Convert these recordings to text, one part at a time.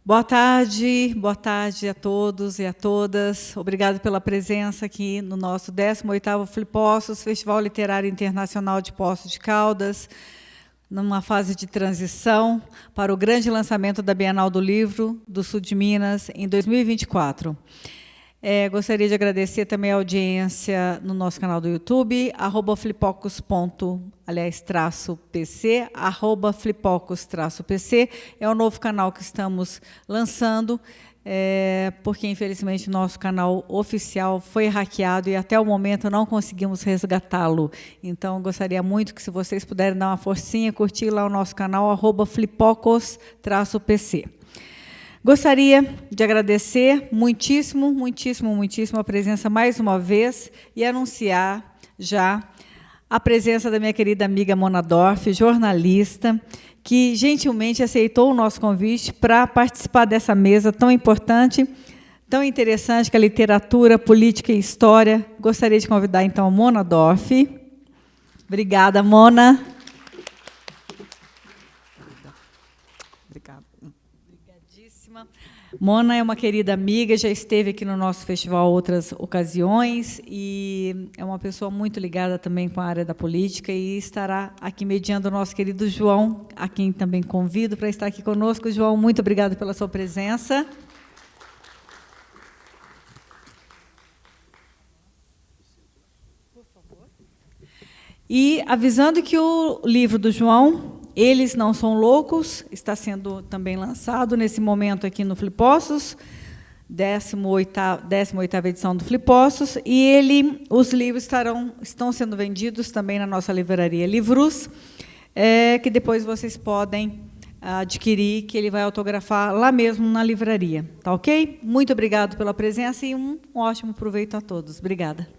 Boa tarde a todos e a todas. Obrigado pela presença aqui no nosso 18º Flipossos, Festival Literário Internacional de Poços de Caldas, numa fase de transição para o grande lançamento da Bienal do Livro do Sul de Minas em 2024. Gostaria de agradecer também a audiência no nosso canal do YouTube, @flipocos, -pc, @flipocos-pc. É o novo canal que estamos lançando, porque, infelizmente, nosso canal oficial foi hackeado e, até o momento, não conseguimos resgatá-lo. Então, gostaria muito que, se vocês puderem dar uma forcinha, curtir lá o nosso canal, @flipocos-pc. Gostaria de agradecer muitíssimo, muitíssimo, muitíssimo a presença mais uma vez e anunciar já a presença da minha querida amiga Mona Dorf, jornalista, que gentilmente aceitou o nosso convite para participar dessa mesa tão importante, tão interessante, que é a literatura, política e história. Gostaria de convidar, então, a Mona Dorf. Obrigada, Mona. Mona é uma querida amiga, já esteve aqui no nosso festival outras ocasiões e é uma pessoa muito ligada também com a área da política e estará aqui mediando o nosso querido João, a quem também convido para estar aqui conosco. João, muito obrigada pela sua presença. Por favor. E avisando que o livro do João, Eles Não São Loucos, está sendo também lançado nesse momento aqui no Flipossos, 18ª edição do Flipossos, e os livros estão sendo vendidos também na nossa livraria Livrus, que depois vocês podem adquirir, que ele vai autografar lá mesmo na livraria. Tá ok? Muito obrigado pela presença e um ótimo proveito a todos. Obrigada.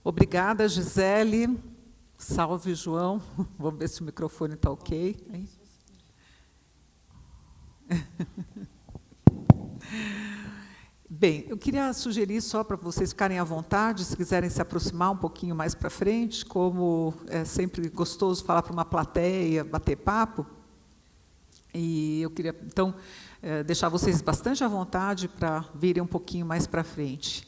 Obrigada, Gisele. Salve, João. Vamos ver se o microfone está ok. Bem, eu queria sugerir, só para vocês ficarem à vontade, se quiserem se aproximar um pouquinho mais para frente, como é sempre gostoso falar para uma plateia, bater papo. E eu queria, então, deixar vocês bastante à vontade para virem um pouquinho mais para frente.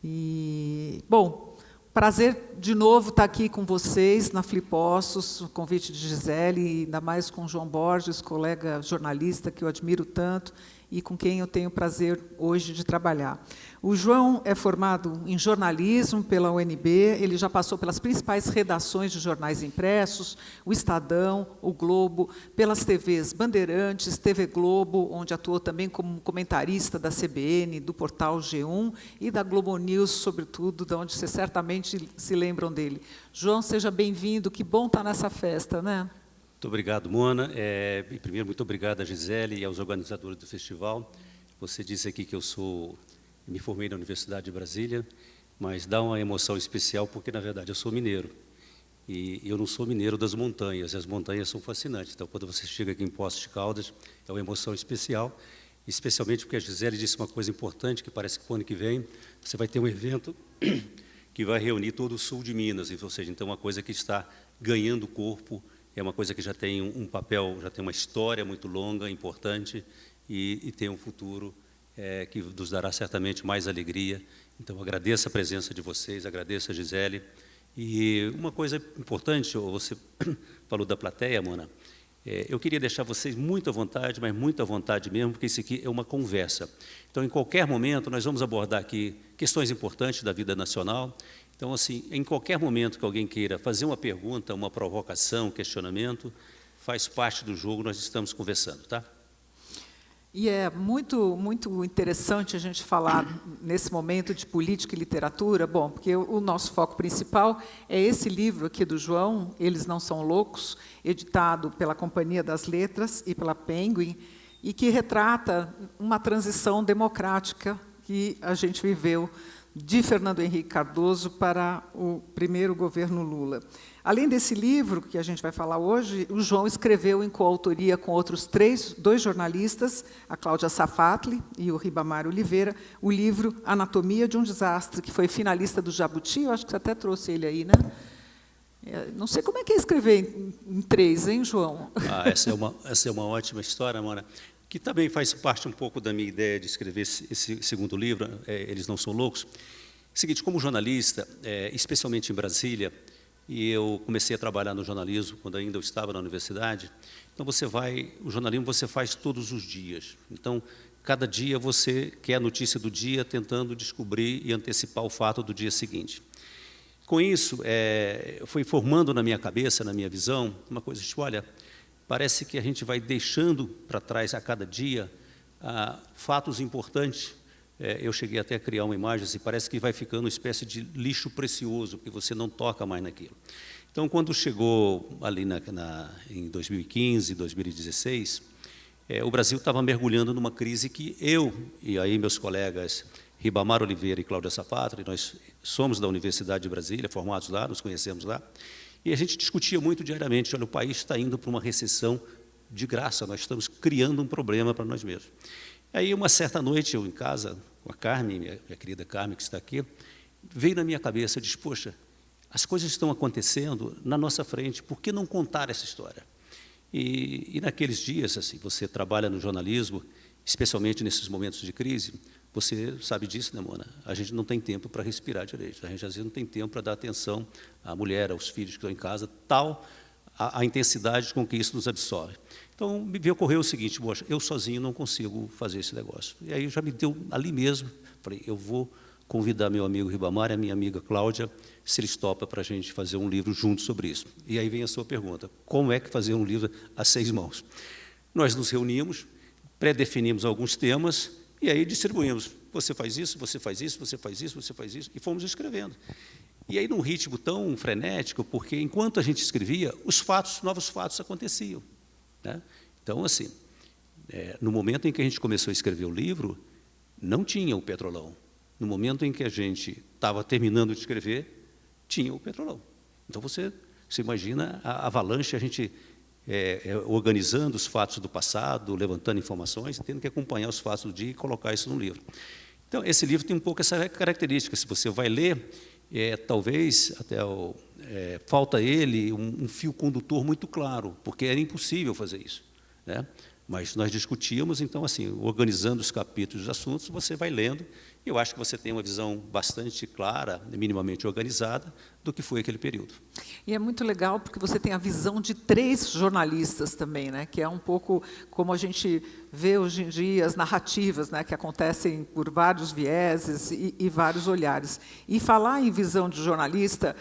E, bom, prazer, de novo, estar aqui com vocês, na Flipossos, o convite de Gisele, e ainda mais com o João Borges, colega jornalista que eu admiro tanto e com quem eu tenho o prazer hoje de trabalhar. O João é formado em jornalismo pela UNB, ele já passou pelas principais redações de jornais impressos, o Estadão, o Globo, pelas TVs Bandeirantes, TV Globo, onde atuou também como comentarista da CBN, do portal G1 e da Globo News, sobretudo, de onde vocês certamente se lembram dele. João, seja bem-vindo, que bom estar nessa festa, né? Muito obrigado, Mona. Primeiro, muito obrigado a Gisele e aos organizadores do festival. Você disse aqui que me formei na Universidade de Brasília, mas dá uma emoção especial porque, na verdade, eu sou mineiro. E eu não sou mineiro das montanhas, e as montanhas são fascinantes. Então, quando você chega aqui em Poços de Caldas, é uma emoção especial, especialmente porque a Gisele disse uma coisa importante, que parece que, o ano que vem, você vai ter um evento que vai reunir todo o sul de Minas, ou seja, então, uma coisa que está ganhando corpo, é uma coisa que já tem um papel, já tem uma história muito longa, importante, e tem um futuro que nos dará certamente mais alegria. Então, agradeço a presença de vocês, agradeço a Gisele. E uma coisa importante, você falou da plateia, Mona, eu queria deixar vocês muito à vontade, mas muito à vontade mesmo, porque isso aqui é uma conversa. Então, em qualquer momento, nós vamos abordar aqui questões importantes da vida nacional. Então, assim, em qualquer momento que alguém queira fazer uma pergunta, uma provocação, um questionamento, faz parte do jogo, nós estamos conversando, tá? E é muito, muito interessante a gente falar, nesse momento, de política e literatura, bom, porque o nosso foco principal é esse livro aqui do João, Eles Não São Loucos, editado pela Companhia das Letras e pela Penguin, e que retrata uma transição democrática que a gente viveu de Fernando Henrique Cardoso para o primeiro governo Lula. Além desse livro, que a gente vai falar hoje, o João escreveu em coautoria com outros dois jornalistas, a Cláudia Safatli e o Ribamar Oliveira, o livro Anatomia de um Desastre, que foi finalista do Jabuti, eu acho que você até trouxe ele aí, né? Não sei como é que é escrever em 3, hein, João? Essa é uma ótima história, Mona, que também faz parte um pouco da minha ideia de escrever esse segundo livro, Eles Não São Loucos. Seguinte, como jornalista, especialmente em Brasília, e eu comecei a trabalhar no jornalismo quando ainda eu estava na universidade, então o jornalismo você faz todos os dias. Então, cada dia você quer a notícia do dia, tentando descobrir e antecipar o fato do dia seguinte. Com isso, foi formando na minha cabeça, na minha visão, uma coisa tipo, olha, parece que a gente vai deixando para trás a cada dia fatos importantes. Eu cheguei até a criar uma imagem assim, parece que vai ficando uma espécie de lixo precioso, porque você não toca mais naquilo. Então, quando chegou ali em 2015, 2016, o Brasil estava mergulhando numa crise que eu e aí meus colegas Ribamar Oliveira e Cláudia Safatri, nós somos da Universidade de Brasília, formados lá, nos conhecemos lá, e a gente discutia muito diariamente, olha, o país está indo para uma recessão de graça, nós estamos criando um problema para nós mesmos. Aí, uma certa noite, eu em casa, com a Carmen, minha querida Carmen, que está aqui, veio na minha cabeça, eu disse, poxa, as coisas estão acontecendo na nossa frente, por que não contar essa história? E naqueles dias, assim, você trabalha no jornalismo, especialmente nesses momentos de crise, você sabe disso, né, Mona? A gente não tem tempo para respirar direito, a gente às vezes não tem tempo para dar atenção à mulher, aos filhos que estão em casa, tal a intensidade com que isso nos absorve. Então, me ocorreu o seguinte, poxa, eu sozinho não consigo fazer esse negócio. E aí já me deu ali mesmo, falei, eu vou convidar meu amigo Ribamar e a minha amiga Cláudia, se eles topam para a gente fazer um livro junto sobre isso. E aí vem a sua pergunta, como é que fazer um livro a 6 mãos? Nós nos reunimos, pré-definimos alguns temas, e aí distribuímos, você faz isso, você faz isso, você faz isso, você faz isso, e fomos escrevendo. E aí, num ritmo tão frenético, porque enquanto a gente escrevia, os novos fatos aconteciam, né? Então, assim, no momento em que a gente começou a escrever o livro, não tinha o Petrolão. No momento em que a gente estava terminando de escrever, tinha o Petrolão. Então, você imagina a avalanche, a gente organizando os fatos do passado, levantando informações, tendo que acompanhar os fatos do dia e colocar isso no livro. Então, esse livro tem um pouco essa característica. Se você vai ler, talvez até falta ele um fio condutor muito claro, porque era impossível fazer isso, né? Mas nós discutíamos, então, assim, organizando os capítulos dos assuntos, você vai lendo, e eu acho que você tem uma visão bastante clara, minimamente organizada, do que foi aquele período. E é muito legal, porque você tem a visão de 3 jornalistas também, né? Que é um pouco como a gente vê hoje em dia as narrativas, né? Que acontecem por vários vieses e vários olhares. E falar em visão de jornalista,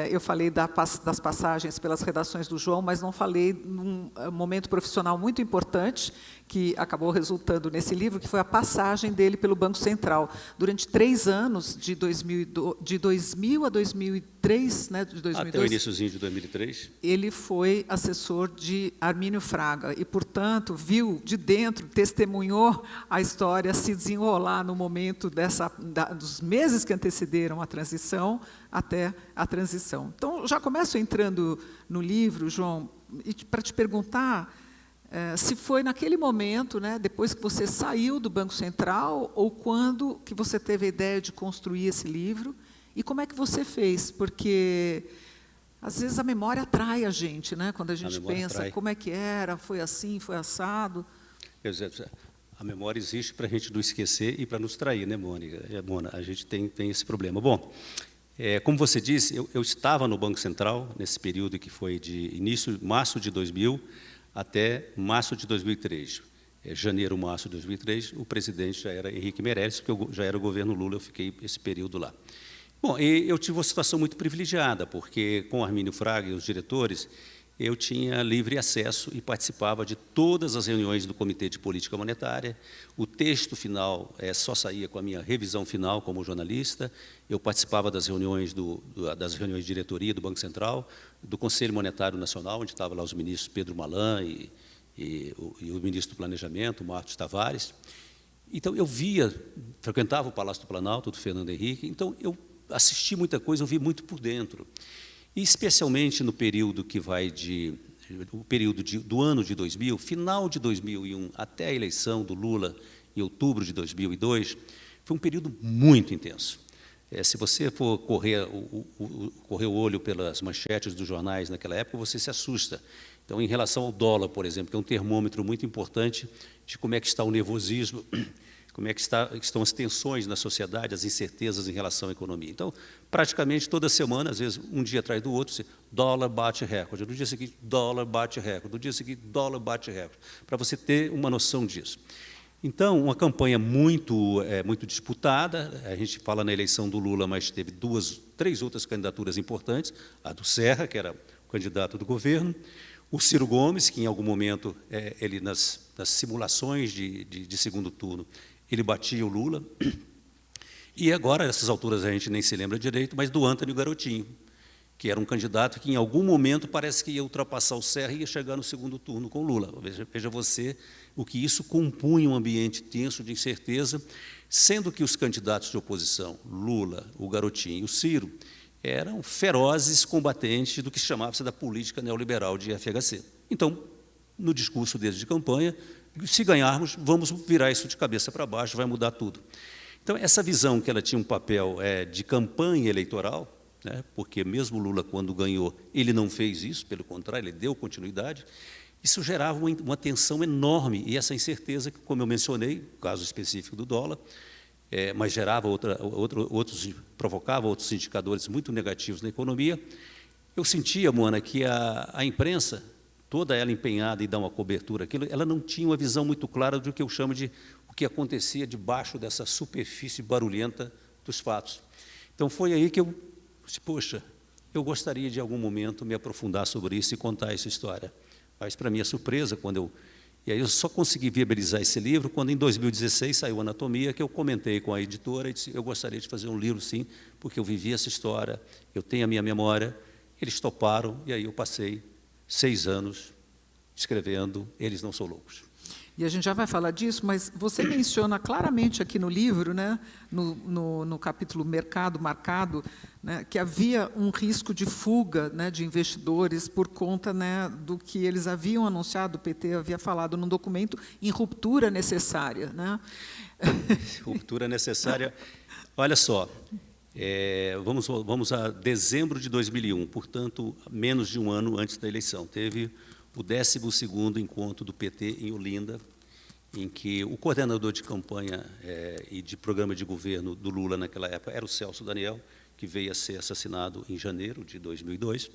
eu falei das passagens pelas redações do João, mas não falei num momento profissional muito importante, que acabou resultando nesse livro, que foi a passagem dele pelo Banco Central. Durante 3 anos, de 2000 a 2003, né, de 2002, até o iníciozinho de 2003, ele foi assessor de Armínio Fraga e, portanto, viu de dentro, testemunhou a história se desenrolar no momento dos meses que antecederam a transição até a transição. Então, já começo entrando no livro, João, para te perguntar se foi naquele momento, né, depois que você saiu do Banco Central, ou quando que você teve a ideia de construir esse livro, e como é que você fez? Porque, às vezes, a memória atrai a gente, né, quando a gente pensa atrai. Como é que era, foi assim, foi assado. Quer dizer, a memória existe para a gente não esquecer e para nos trair, né, Mônica? Mona, a gente tem esse problema. Bom, como você disse, eu estava no Banco Central, nesse período que foi de março de 2000, até março de 2003. Janeiro, março de 2003, o presidente já era Henrique Meirelles, porque já era o governo Lula, eu fiquei esse período lá. Bom, e eu tive uma situação muito privilegiada, porque com Armínio Fraga e os diretores, eu tinha livre acesso e participava de todas as reuniões do Comitê de Política Monetária. O texto final só saía com a minha revisão final como jornalista. Eu participava das reuniões de diretoria do Banco Central, do Conselho Monetário Nacional, onde estavam lá os ministros Pedro Malan e o ministro do Planejamento, Marcos Tavares. Então, eu frequentava o Palácio do Planalto, do Fernando Henrique, então eu assisti muita coisa, eu vi muito por dentro. E, especialmente no período que vai do ano de 2000, final de 2001, até a eleição do Lula, em outubro de 2002, foi um período muito intenso. Se você for correr o olho pelas manchetes dos jornais naquela época, você se assusta. Então, em relação ao dólar, por exemplo, que é um termômetro muito importante de como é que está o nervosismo, como é que estão as tensões na sociedade, as incertezas em relação à economia. Então, praticamente toda semana, às vezes um dia atrás do outro, dólar bate recorde, no dia seguinte, dólar bate recorde, no dia seguinte, dólar bate recorde, para você ter uma noção disso. Então, uma campanha muito disputada, a gente fala na eleição do Lula, mas teve três outras candidaturas importantes, a do Serra, que era o candidato do governo, o Ciro Gomes, que em algum momento, ele nas simulações de segundo turno, ele batia o Lula, e agora, nessas alturas, a gente nem se lembra direito, mas do Antônio Garotinho, que era um candidato que, em algum momento, parece que ia ultrapassar o Serra e ia chegar no segundo turno com o Lula. Veja você o que isso compunha um ambiente tenso de incerteza, sendo que os candidatos de oposição, Lula, o Garotinho e o Ciro, eram ferozes combatentes do que chamava-se da política neoliberal de FHC. Então, no discurso deles de campanha, se ganharmos, vamos virar isso de cabeça para baixo, vai mudar tudo. Então, essa visão que ela tinha um papel de campanha eleitoral, né, porque mesmo Lula, quando ganhou, ele não fez isso, pelo contrário, ele deu continuidade, isso gerava uma tensão enorme, e essa incerteza, que, como eu mencionei, o caso específico do dólar, mas gerava provocava outros indicadores muito negativos na economia. Eu sentia, Moana, que a imprensa, toda ela empenhada em dar uma cobertura àquilo, ela não tinha uma visão muito clara do que eu chamo de o que acontecia debaixo dessa superfície barulhenta dos fatos. Então, foi aí que eu disse, poxa, eu gostaria de, em algum momento, me aprofundar sobre isso e contar essa história. Mas, para minha surpresa, e aí eu só consegui viabilizar esse livro quando, em 2016, saiu Anatomia, que eu comentei com a editora e disse, eu gostaria de fazer um livro, sim, porque eu vivi essa história, eu tenho a minha memória. Eles toparam, e aí eu passei 6 anos escrevendo Eles Não São Loucos. E a gente já vai falar disso, mas você menciona claramente aqui no livro, né, no capítulo Mercado Marcado, né, que havia um risco de fuga, né, de investidores por conta, né, do que eles haviam anunciado, o PT havia falado num documento, em ruptura necessária. Né? Ruptura necessária. Olha só, vamos a dezembro de 2001, portanto, menos de um ano antes da eleição. Teve o 12º encontro do PT em Olinda, em que o coordenador de campanha e de programa de governo do Lula naquela época era o Celso Daniel, que veio a ser assassinado em janeiro de 2002,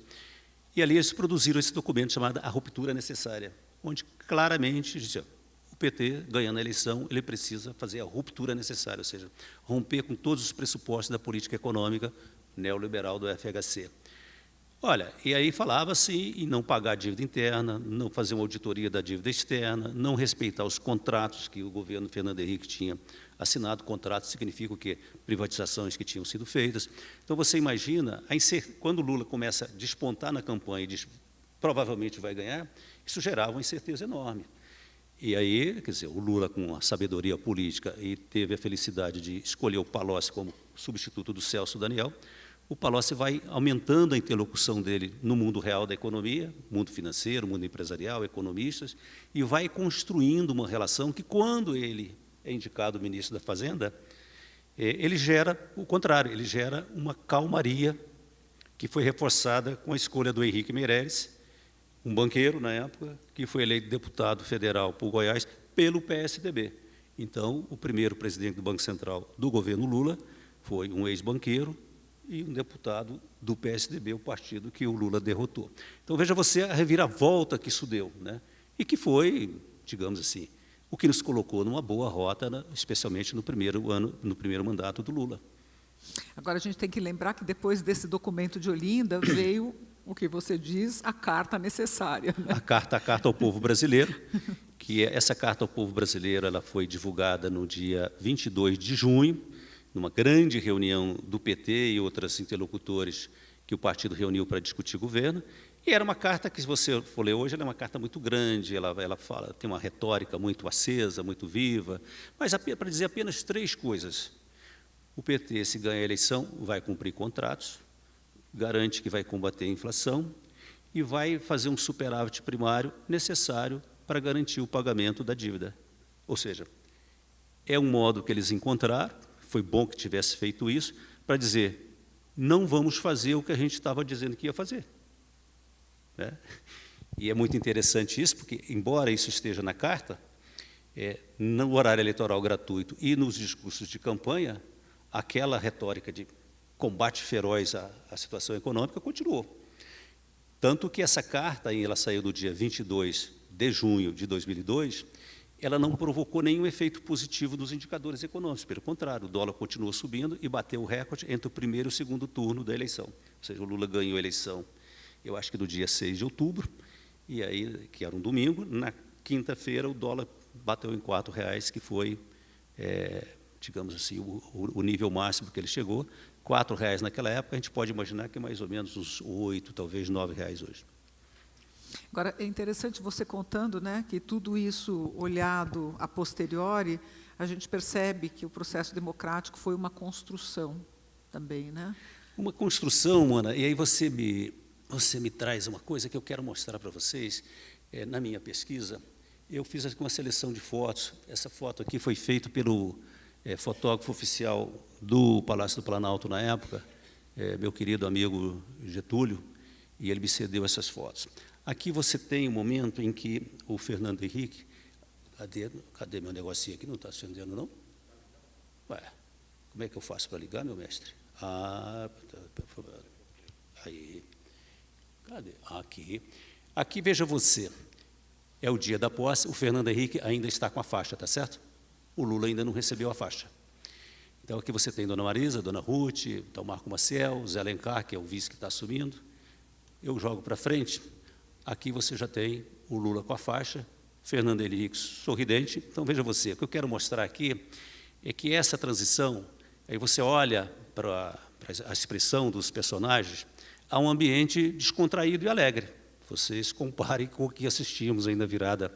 e ali eles produziram esse documento chamado A Ruptura Necessária, onde claramente dizia, o PT, ganhando a eleição, ele precisa fazer a ruptura necessária, ou seja, romper com todos os pressupostos da política econômica neoliberal do FHC. Olha, e aí falava-se em não pagar a dívida interna, não fazer uma auditoria da dívida externa, não respeitar os contratos que o governo Fernando Henrique tinha assinado. Contratos significa o quê? Privatizações que tinham sido feitas. Então, você imagina, quando o Lula começa a despontar na campanha e diz, provavelmente vai ganhar, isso gerava uma incerteza enorme. E aí, quer dizer, o Lula, com a sabedoria política, e teve a felicidade de escolher o Palocci como substituto do Celso Daniel, o Palocci vai aumentando a interlocução dele no mundo real da economia, mundo financeiro, mundo empresarial, economistas, e vai construindo uma relação que, quando ele é indicado ministro da Fazenda, ele gera o contrário, ele gera uma calmaria que foi reforçada com a escolha do Henrique Meirelles, um banqueiro, na época, que foi eleito deputado federal por Goiás pelo PSDB. Então, o primeiro presidente do Banco Central do governo Lula foi um ex-banqueiro, e um deputado do PSDB, o partido que o Lula derrotou. Então, veja você a reviravolta que isso deu, né? E que foi, digamos assim, o que nos colocou numa boa rota, né? Especialmente no primeiro mandato do Lula. Agora, a gente tem que lembrar que, depois desse documento de Olinda, veio o que você diz, a carta necessária. Né? A carta ao povo brasileiro, que essa carta ao povo brasileiro ela foi divulgada no dia 22 de junho, numa grande reunião do PT e outros interlocutores que o partido reuniu para discutir governo, e era uma carta que, se você for ler hoje, ela é uma carta muito grande, ela tem uma retórica muito acesa, muito viva, mas para dizer apenas 3 coisas. O PT, se ganhar a eleição, vai cumprir contratos, garante que vai combater a inflação e vai fazer um superávit primário necessário para garantir o pagamento da dívida. Ou seja, é um modo que eles encontraram. Foi bom que tivesse feito isso, para dizer, não vamos fazer o que a gente estava dizendo que ia fazer. Né? E é muito interessante isso, porque, embora isso esteja na carta, no horário eleitoral gratuito e nos discursos de campanha, aquela retórica de combate feroz à situação econômica continuou. Tanto que essa carta, ela saiu no dia 22 de junho de 2002, ela não provocou nenhum efeito positivo nos indicadores econômicos. Pelo contrário, o dólar continuou subindo e bateu o recorde entre o primeiro e o segundo turno da eleição. Ou seja, o Lula ganhou a eleição, eu acho que no dia 6 de outubro, e aí, que era um domingo, na quinta-feira o dólar bateu em R$ 4,00, que foi, digamos assim, o nível máximo que ele chegou. R$ 4,00 naquela época, a gente pode imaginar que é mais ou menos uns 8, talvez R$ 9,00 hoje. Agora, é interessante você contando, né, que tudo isso olhado a posteriori, a gente percebe que o processo democrático foi uma construção também, né? Uma construção, Ana, e aí você me traz uma coisa que eu quero mostrar para vocês. Na minha pesquisa, eu fiz aqui uma seleção de fotos. Essa foto aqui foi feita pelo fotógrafo oficial do Palácio do Planalto na época, meu querido amigo Getúlio, e ele me cedeu essas fotos. Aqui você tem um momento em que o Fernando Henrique... Cadê meu negocinho aqui? Não está acendendo, não? Ué, como é que eu faço para ligar, meu mestre? Aí. Cadê? Aqui. Aqui, veja você, é o dia da posse, o Fernando Henrique ainda está com a faixa, tá certo? O Lula ainda não recebeu a faixa. Então, aqui você tem Dona Marisa, Dona Ruth, então Marco Maciel, Zé Alencar, que é o vice que está assumindo. Eu jogo para frente. Aqui você já tem o Lula com a faixa, Fernando Henrique sorridente. Então, veja você, o que eu quero mostrar aqui é que essa transição, aí você olha para a expressão dos personagens, há um ambiente descontraído e alegre. Vocês comparem com o que assistimos aí na virada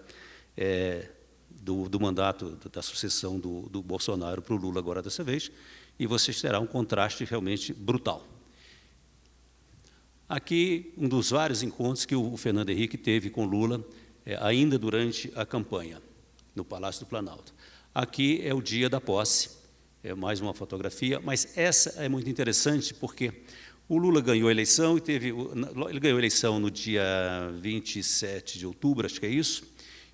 do mandato, da sucessão do Bolsonaro para o Lula agora dessa vez, e vocês terão um contraste realmente brutal. Aqui, um dos vários encontros que o Fernando Henrique teve com Lula, ainda durante a campanha, no Palácio do Planalto. Aqui é o dia da posse, mais uma fotografia, mas essa é muito interessante porque o Lula ganhou a eleição ele ganhou a eleição no dia 27 de outubro, acho que é isso,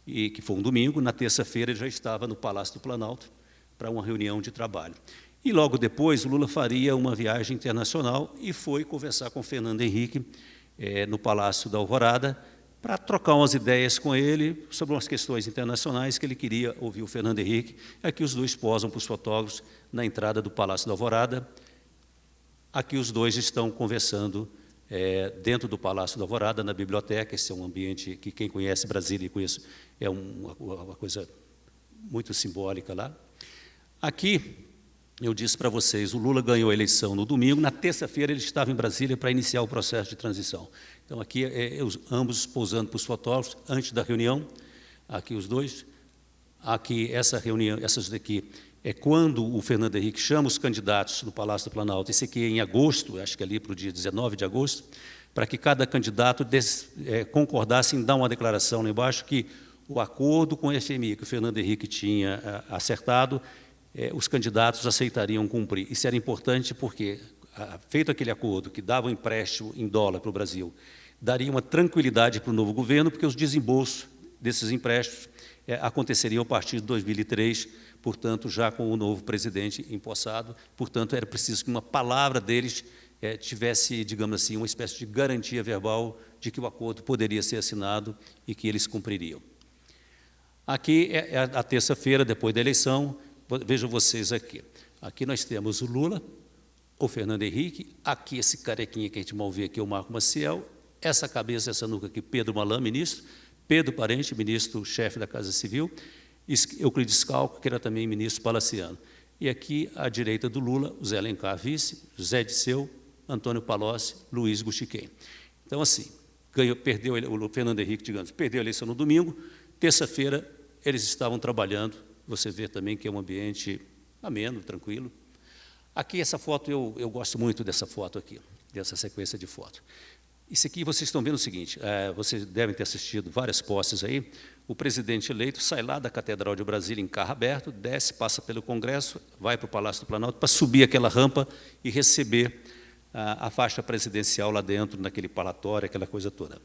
e que foi um domingo. Na terça-feira ele já estava no Palácio do Planalto para uma reunião de trabalho. E logo depois o Lula faria uma viagem internacional e foi conversar com Fernando Henrique no Palácio da Alvorada para trocar umas ideias com ele sobre umas questões internacionais que ele queria ouvir o Fernando Henrique. Aqui os dois posam para os fotógrafos na entrada do Palácio da Alvorada. Aqui os dois estão conversando dentro do Palácio da Alvorada, na biblioteca. Esse é um ambiente que quem conhece Brasília e conhece, é uma coisa muito simbólica lá. Aqui, eu disse para vocês, o Lula ganhou a eleição no domingo, na terça-feira ele estava em Brasília para iniciar o processo de transição. Então, aqui, ambos posando para os fotógrafos, antes da reunião, aqui os dois. Aqui, essa reunião, essas daqui, é quando o Fernando Henrique chama os candidatos no Palácio do Planalto, esse aqui é em agosto, acho que ali para o dia 19 de agosto, para que cada candidato concordasse em dar uma declaração lá embaixo que o acordo com o FMI, que o Fernando Henrique tinha acertado, os candidatos aceitariam cumprir. Isso era importante porque, feito aquele acordo que dava um empréstimo em dólar para o Brasil, daria uma tranquilidade para o novo governo, porque os desembolsos desses empréstimos aconteceriam a partir de 2003, portanto, já com o novo presidente empossado. Portanto, era preciso que uma palavra deles tivesse, digamos assim, uma espécie de garantia verbal de que o acordo poderia ser assinado e que eles cumpririam. Aqui é a terça-feira, depois da eleição. Vejam vocês aqui. Aqui nós temos o Lula, o Fernando Henrique, aqui esse carequinha que a gente mal vê aqui, o Marco Maciel, essa cabeça, essa nuca aqui, Pedro Malan, ministro, Pedro Parente, ministro-chefe da Casa Civil, Euclides Calco, que era também ministro palaciano. E aqui, à direita do Lula, o Zé Alencar, vice, Zé Disseu, Antônio Palocci, Luiz Guxiquem. Então, assim, perdeu o Fernando Henrique, digamos, perdeu a eleição no domingo, terça-feira eles estavam trabalhando. Você vê também que é um ambiente ameno, tranquilo. Aqui, essa foto, eu gosto muito dessa foto aqui, dessa sequência de fotos. Isso aqui vocês estão vendo o seguinte, vocês devem ter assistido várias posses aí, o presidente eleito sai lá da Catedral de Brasília em carro aberto, desce, passa pelo Congresso, vai para o Palácio do Planalto para subir aquela rampa e receber a faixa presidencial lá dentro, naquele palatório, aquela coisa toda.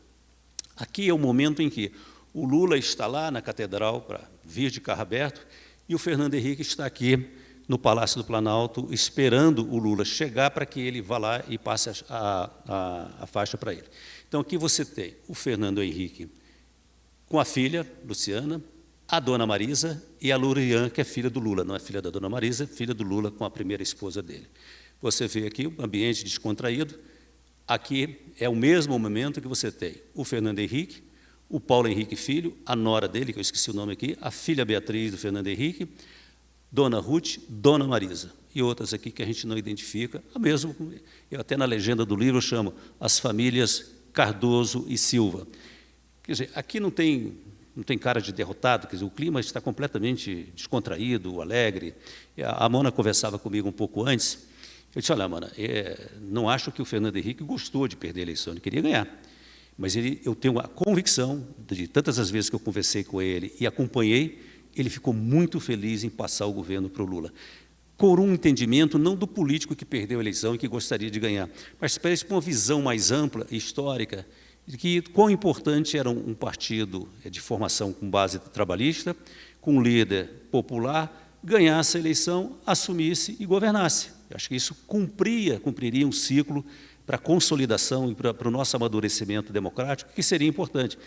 Aqui é o momento em que o Lula está lá na Catedral para vir de carro aberto e o Fernando Henrique está aqui no Palácio do Planalto, esperando o Lula chegar para que ele vá lá e passe a faixa para ele. Então, aqui você tem o Fernando Henrique com a filha, Luciana, a dona Marisa e a Lurian, que é filha do Lula, não é filha da dona Marisa, é filha do Lula com a primeira esposa dele. Você vê aqui um ambiente descontraído. Aqui é o mesmo momento que você tem o Fernando Henrique, o Paulo Henrique Filho, a nora dele, que eu esqueci o nome aqui, a filha Beatriz do Fernando Henrique, Dona Ruth, Dona Marisa, e outras aqui que a gente não identifica, mesmo, eu até na legenda do livro chamo as famílias Cardoso e Silva. Quer dizer, aqui não tem cara de derrotado, quer dizer, o clima está completamente descontraído, alegre. A Mona conversava comigo um pouco antes, eu disse, olha, Mona, não acho que o Fernando Henrique gostou de perder a eleição, ele queria ganhar, mas eu tenho a convicção, de tantas as vezes que eu conversei com ele e acompanhei, ele ficou muito feliz em passar o governo para o Lula, por um entendimento não do político que perdeu a eleição e que gostaria de ganhar, mas para uma visão mais ampla e histórica de que quão importante era um partido de formação com base trabalhista, com um líder popular, ganhasse a eleição, assumisse e governasse. Eu acho que isso cumpriria um ciclo para a consolidação e para o nosso amadurecimento democrático, que seria importante.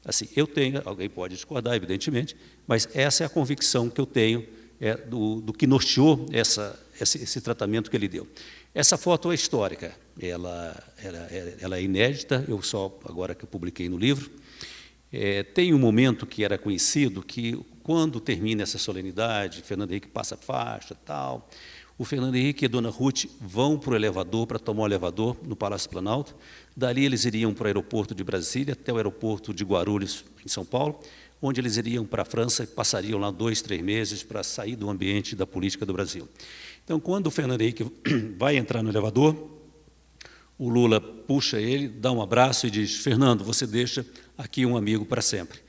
Assim, eu tenho, alguém pode discordar, evidentemente, mas essa é a convicção que eu tenho do que norteou esse tratamento que ele deu. Essa foto é histórica, ela é inédita, eu só agora que eu publiquei no livro. Tem um momento que era conhecido, que quando termina essa solenidade, Fernando Henrique passa a faixa e tal, o Fernando Henrique e a dona Ruth vão para o elevador, para tomar o elevador no Palácio Planalto. Dali eles iriam para o aeroporto de Brasília, até o aeroporto de Guarulhos, em São Paulo, onde eles iriam para a França e passariam lá 2, 3 meses para sair do ambiente da política do Brasil. Então, quando o Fernando Henrique vai entrar no elevador, o Lula puxa ele, dá um abraço e diz, Fernando, você deixa aqui um amigo para sempre.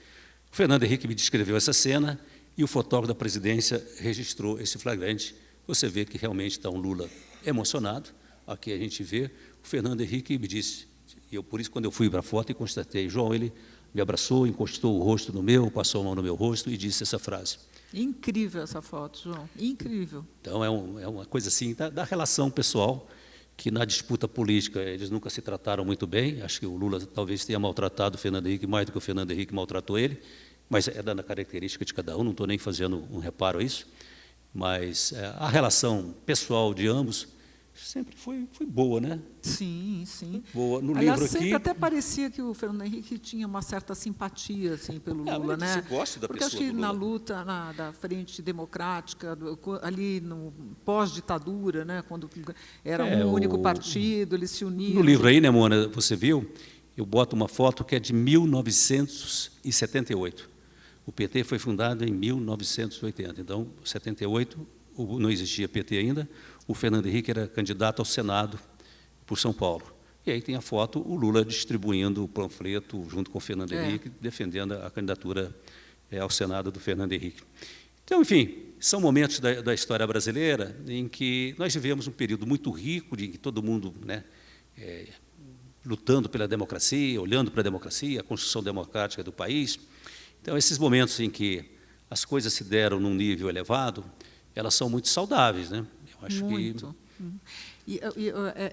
O Fernando Henrique me descreveu essa cena e o fotógrafo da presidência registrou esse flagrante. Você vê que realmente está um Lula emocionado. Aqui a gente vê o Fernando Henrique me disse, e eu por isso quando eu fui para a foto e constatei, João, ele me abraçou, encostou o rosto no meu, passou a mão no meu rosto e disse essa frase. Incrível essa foto, João, incrível. Então é uma coisa assim da relação pessoal, que na disputa política eles nunca se trataram muito bem. Acho que o Lula talvez tenha maltratado o Fernando Henrique mais do que o Fernando Henrique maltratou ele, mas é da característica de cada um, não estou nem fazendo um reparo a isso. Mas a relação pessoal de ambos sempre foi boa, né? Sim, sim. Boa. No Aliás, livro sempre aqui até parecia que o Fernando Henrique tinha uma certa simpatia assim, pelo Lula, né? Você gosta da Porque pessoa acho que do Lula. na luta da Frente Democrática, ali no pós-ditadura, né, quando era um único partido, eles se uniram. No livro aí, né, Mona, você viu, eu boto uma foto que é de 1978. O PT foi fundado em 1980, então, 78, não existia PT ainda, o Fernando Henrique era candidato ao Senado por São Paulo. E aí tem a foto, o Lula distribuindo o panfleto junto com o Fernando Henrique, defendendo a candidatura ao Senado do Fernando Henrique. Então, enfim, são momentos da história brasileira em que nós vivemos um período muito rico, de que todo mundo, né, lutando pela democracia, olhando para a democracia, a construção democrática do país. Então, esses momentos em que as coisas se deram num nível elevado, elas são muito saudáveis, né? Eu acho muito. E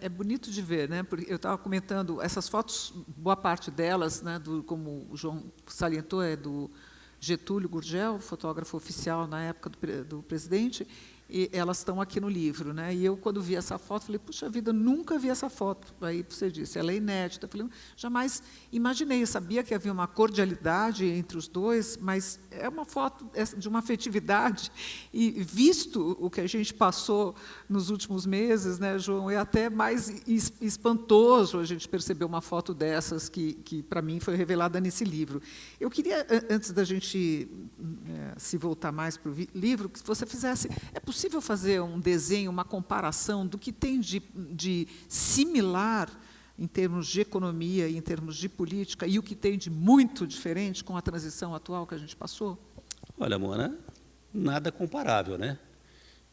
é bonito de ver, né? Porque eu estava comentando, essas fotos, boa parte delas, né, como o João salientou, é do Getúlio Gurgel, fotógrafo oficial na época do presidente, e elas estão aqui no livro, né? E eu, quando vi essa foto, falei, puxa vida, eu nunca vi essa foto. Aí você disse, ela é inédita. Eu falei, jamais imaginei, eu sabia que havia uma cordialidade entre os dois, mas é uma foto de uma afetividade, e visto o que a gente passou nos últimos meses, né, João, é até mais espantoso a gente perceber uma foto dessas que para mim, foi revelada nesse livro. Eu queria, antes da gente se voltar mais para o livro, que você fizesse... É possível fazer um desenho, uma comparação do que tem de similar em termos de economia e em termos de política, e o que tem de muito diferente com a transição atual que a gente passou? Olha, Mona, nada comparável, né?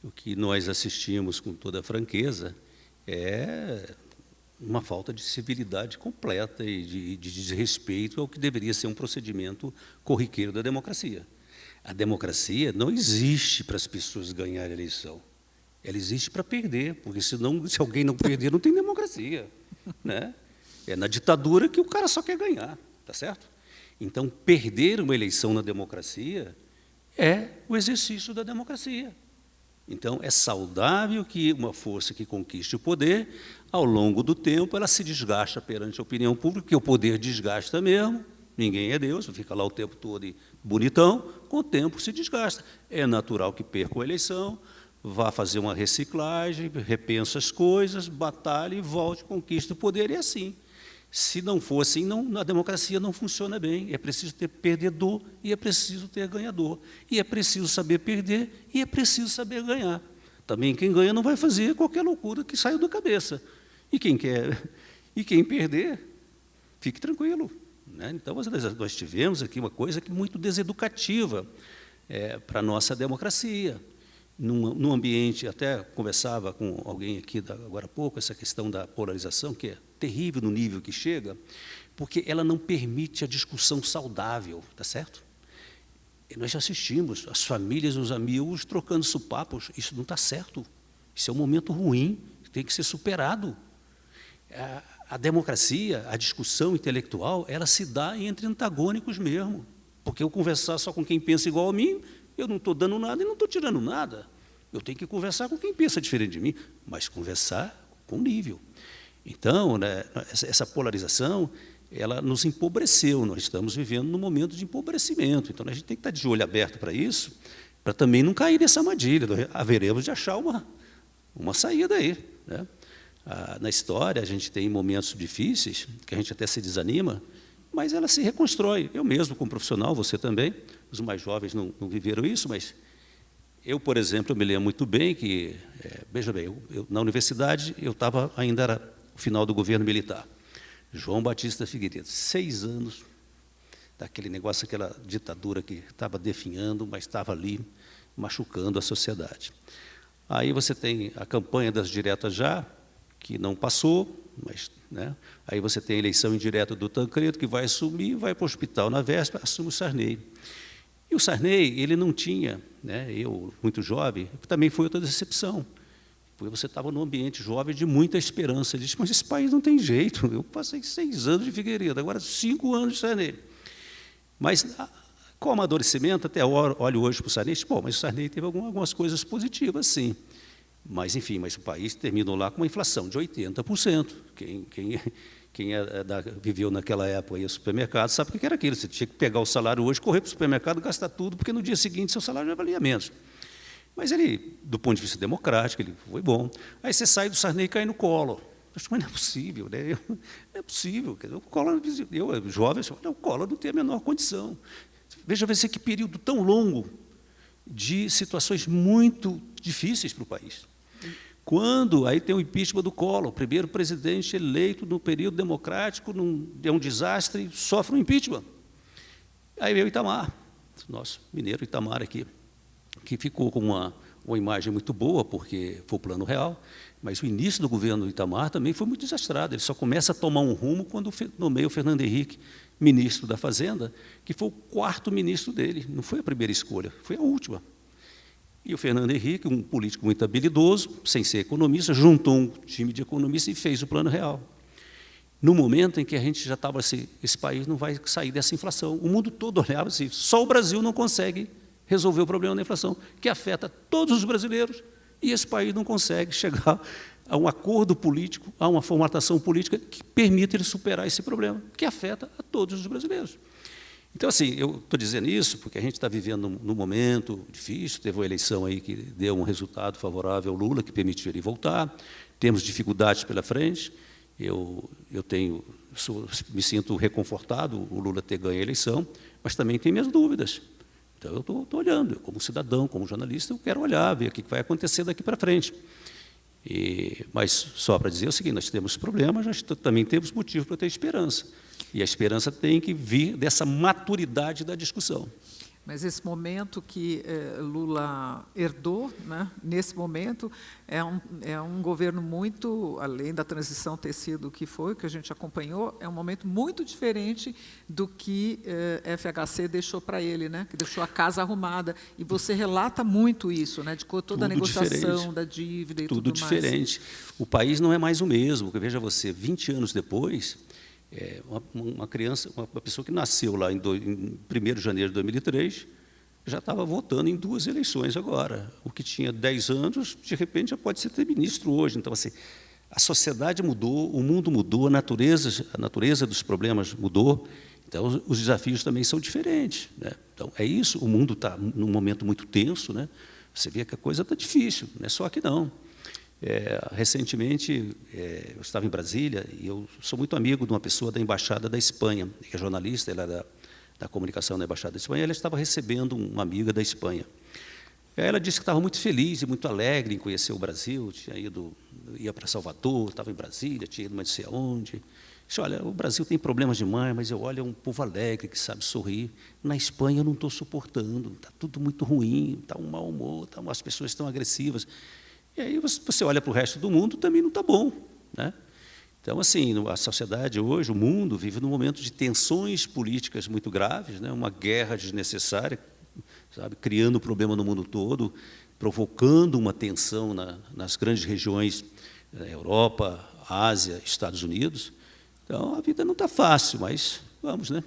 O que nós assistimos com toda franqueza é uma falta de civilidade completa e de desrespeito ao que deveria ser um procedimento corriqueiro da democracia. A democracia não existe para as pessoas ganharem a eleição. Ela existe para perder, porque senão, se alguém não perder, não tem democracia, né? É na ditadura que o cara só quer ganhar, tá certo? Então, perder uma eleição na democracia é o exercício da democracia. Então, é saudável que uma força que conquiste o poder, ao longo do tempo, ela se desgasta perante a opinião pública, porque o poder desgasta mesmo, ninguém é Deus, fica lá o tempo todo e bonitão, com o tempo se desgasta. É natural que perca a eleição, vá fazer uma reciclagem, repensa as coisas, batalhe e volte, conquista o poder, e assim. Se não for assim, a democracia não funciona bem. É preciso ter perdedor e é preciso ter ganhador. E é preciso saber perder e é preciso saber ganhar. Também quem ganha não vai fazer qualquer loucura que saia da cabeça. E quem perder, fique tranquilo, né? Então, nós tivemos aqui uma coisa muito deseducativa para a nossa democracia. Num ambiente, até conversava com alguém aqui agora há pouco, essa questão da polarização, que é terrível no nível que chega, porque ela não permite a discussão saudável, tá certo? E nós já assistimos as famílias, os amigos trocando supapos, isso não está certo, isso é um momento ruim, tem que ser superado. A democracia, a discussão intelectual, ela se dá entre antagônicos mesmo, porque eu conversar só com quem pensa igual a mim, eu não estou dando nada e não estou tirando nada. Eu tenho que conversar com quem pensa diferente de mim, mas conversar com nível. Então, né, essa polarização, ela nos empobreceu, nós estamos vivendo num momento de empobrecimento, então a gente tem que estar de olho aberto para isso, para também não cair nessa armadilha, haveremos de achar uma saída aí, né? Na história, a gente tem momentos difíceis, que a gente até se desanima, mas ela se reconstrói. Eu mesmo, como profissional, você também, os mais jovens não viveram isso, mas eu, por exemplo, eu me lembro muito bem que, veja bem, na universidade, eu estava, ainda era o final do governo militar, João Batista Figueiredo, 6 anos, daquele negócio, aquela ditadura que estava definhando, mas estava ali, machucando a sociedade. Aí você tem a campanha das diretas já, que não passou, mas, né, aí você tem a eleição indireta do Tancredo, que vai assumir, vai para o hospital na véspera, assume o Sarney. E o Sarney, ele não tinha, né, eu, muito jovem, também foi outra decepção, porque você estava num ambiente jovem de muita esperança. Ele disse, mas esse país não tem jeito, eu passei 6 anos de Figueiredo, agora 5 anos de Sarney. Mas, com o amadurecimento, até olho hoje para o Sarney, bom, mas o Sarney teve algumas coisas positivas, sim. Mas, enfim, mas o país terminou lá com uma inflação de 80%. Quem viveu naquela época aí, o supermercado, sabe o que era aquilo. Você tinha que pegar o salário hoje, correr para o supermercado, gastar tudo, porque no dia seguinte seu salário já valia menos. Mas ele, do ponto de vista democrático, ele foi bom. Aí você sai do Sarney e cai no Collor. Mas não é possível, né? Não é possível. O Collor, eu jovem, o Collor não tem a menor condição. Veja que período tão longo de situações muito difíceis para o país. Quando aí tem o impeachment do Collor, o primeiro presidente eleito no período democrático, é um desastre, sofre um impeachment. Aí veio o Itamar, nosso mineiro Itamar aqui, que ficou com uma imagem muito boa, porque foi o plano real, mas o início do governo do Itamar também foi muito desastrado. Ele só começa a tomar um rumo quando nomeia o Fernando Henrique ministro da Fazenda, que foi o 4º ministro dele, não foi a primeira escolha, foi a última. E o Fernando Henrique, um político muito habilidoso, sem ser economista, juntou um time de economistas e fez o plano real. No momento em que a gente já estava assim, esse país não vai sair dessa inflação. O mundo todo olhava assim, só o Brasil não consegue resolver o problema da inflação, que afeta todos os brasileiros, e esse país não consegue chegar a um acordo político, a uma formatação política que permita ele superar esse problema, que afeta a todos os brasileiros. Então, assim, eu estou dizendo isso porque a gente está vivendo num momento difícil, teve uma eleição aí que deu um resultado favorável ao Lula, que permitiu ele voltar, temos dificuldades pela frente, me sinto reconfortado o Lula ter ganho a eleição, mas também tenho minhas dúvidas. Então, eu estou olhando, como cidadão, como jornalista, eu quero olhar, ver o que vai acontecer daqui para frente. Mas só para dizer o seguinte, nós temos problemas, nós também temos motivo para ter esperança. E a esperança tem que vir dessa maturidade da discussão. Mas esse momento que Lula herdou, né, nesse momento, é um governo muito, além da transição ter sido o que foi, que a gente acompanhou, é um momento muito diferente do que FHC deixou para ele, né, que deixou a casa arrumada. E você relata muito isso, né, de toda a negociação da dívida e tudo mais. Tudo diferente. O país não é mais o mesmo. Veja você, 20 anos depois, uma criança, uma pessoa que nasceu lá em 1º de janeiro de 2003, já estava votando em 2 eleições agora. O que tinha 10 anos, de repente, já pode ser ministro hoje. Então, assim, a sociedade mudou, o mundo mudou, a natureza dos problemas mudou. Então, os desafios também são diferentes, né? Então, é isso, o mundo está num momento muito tenso, né? Você vê que a coisa está difícil, não é só que não. Recentemente, eu estava em Brasília e eu sou muito amigo de uma pessoa da Embaixada da Espanha, que é jornalista, ela é da comunicação da Embaixada da Espanha, ela estava recebendo uma amiga da Espanha. Ela disse que estava muito feliz e muito alegre em conhecer o Brasil, ia para Salvador, estava em Brasília, tinha ido não sei aonde. Disse, olha, o Brasil tem problemas demais, mas eu olho, é um povo alegre, que sabe sorrir. Na Espanha eu não estou suportando, está tudo muito ruim, está um mau humor, as pessoas estão agressivas. E aí você olha para o resto do mundo, também não está bom, né? Então, assim, a sociedade hoje, o mundo, vive num momento de tensões políticas muito graves, né? Uma guerra desnecessária, sabe? Criando problema no mundo todo, provocando uma tensão nas grandes regiões, Europa, Ásia, Estados Unidos. Então, a vida não está fácil, mas vamos, né?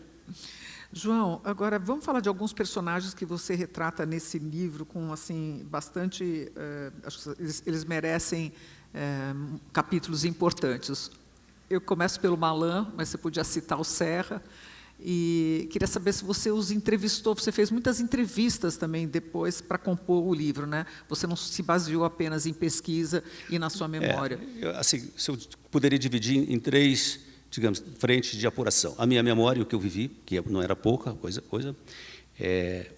João, agora vamos falar de alguns personagens que você retrata nesse livro com assim bastante, acho que eles merecem capítulos importantes. Eu começo pelo Malan, mas você podia citar o Serra. E queria saber se você os entrevistou. Você fez muitas entrevistas também depois para compor o livro, né? Você não se baseou apenas em pesquisa e na sua memória. Assim, se eu poderia dividir em 3, digamos, frentes de apuração. A minha memória, o que eu vivi, que não era pouca coisa,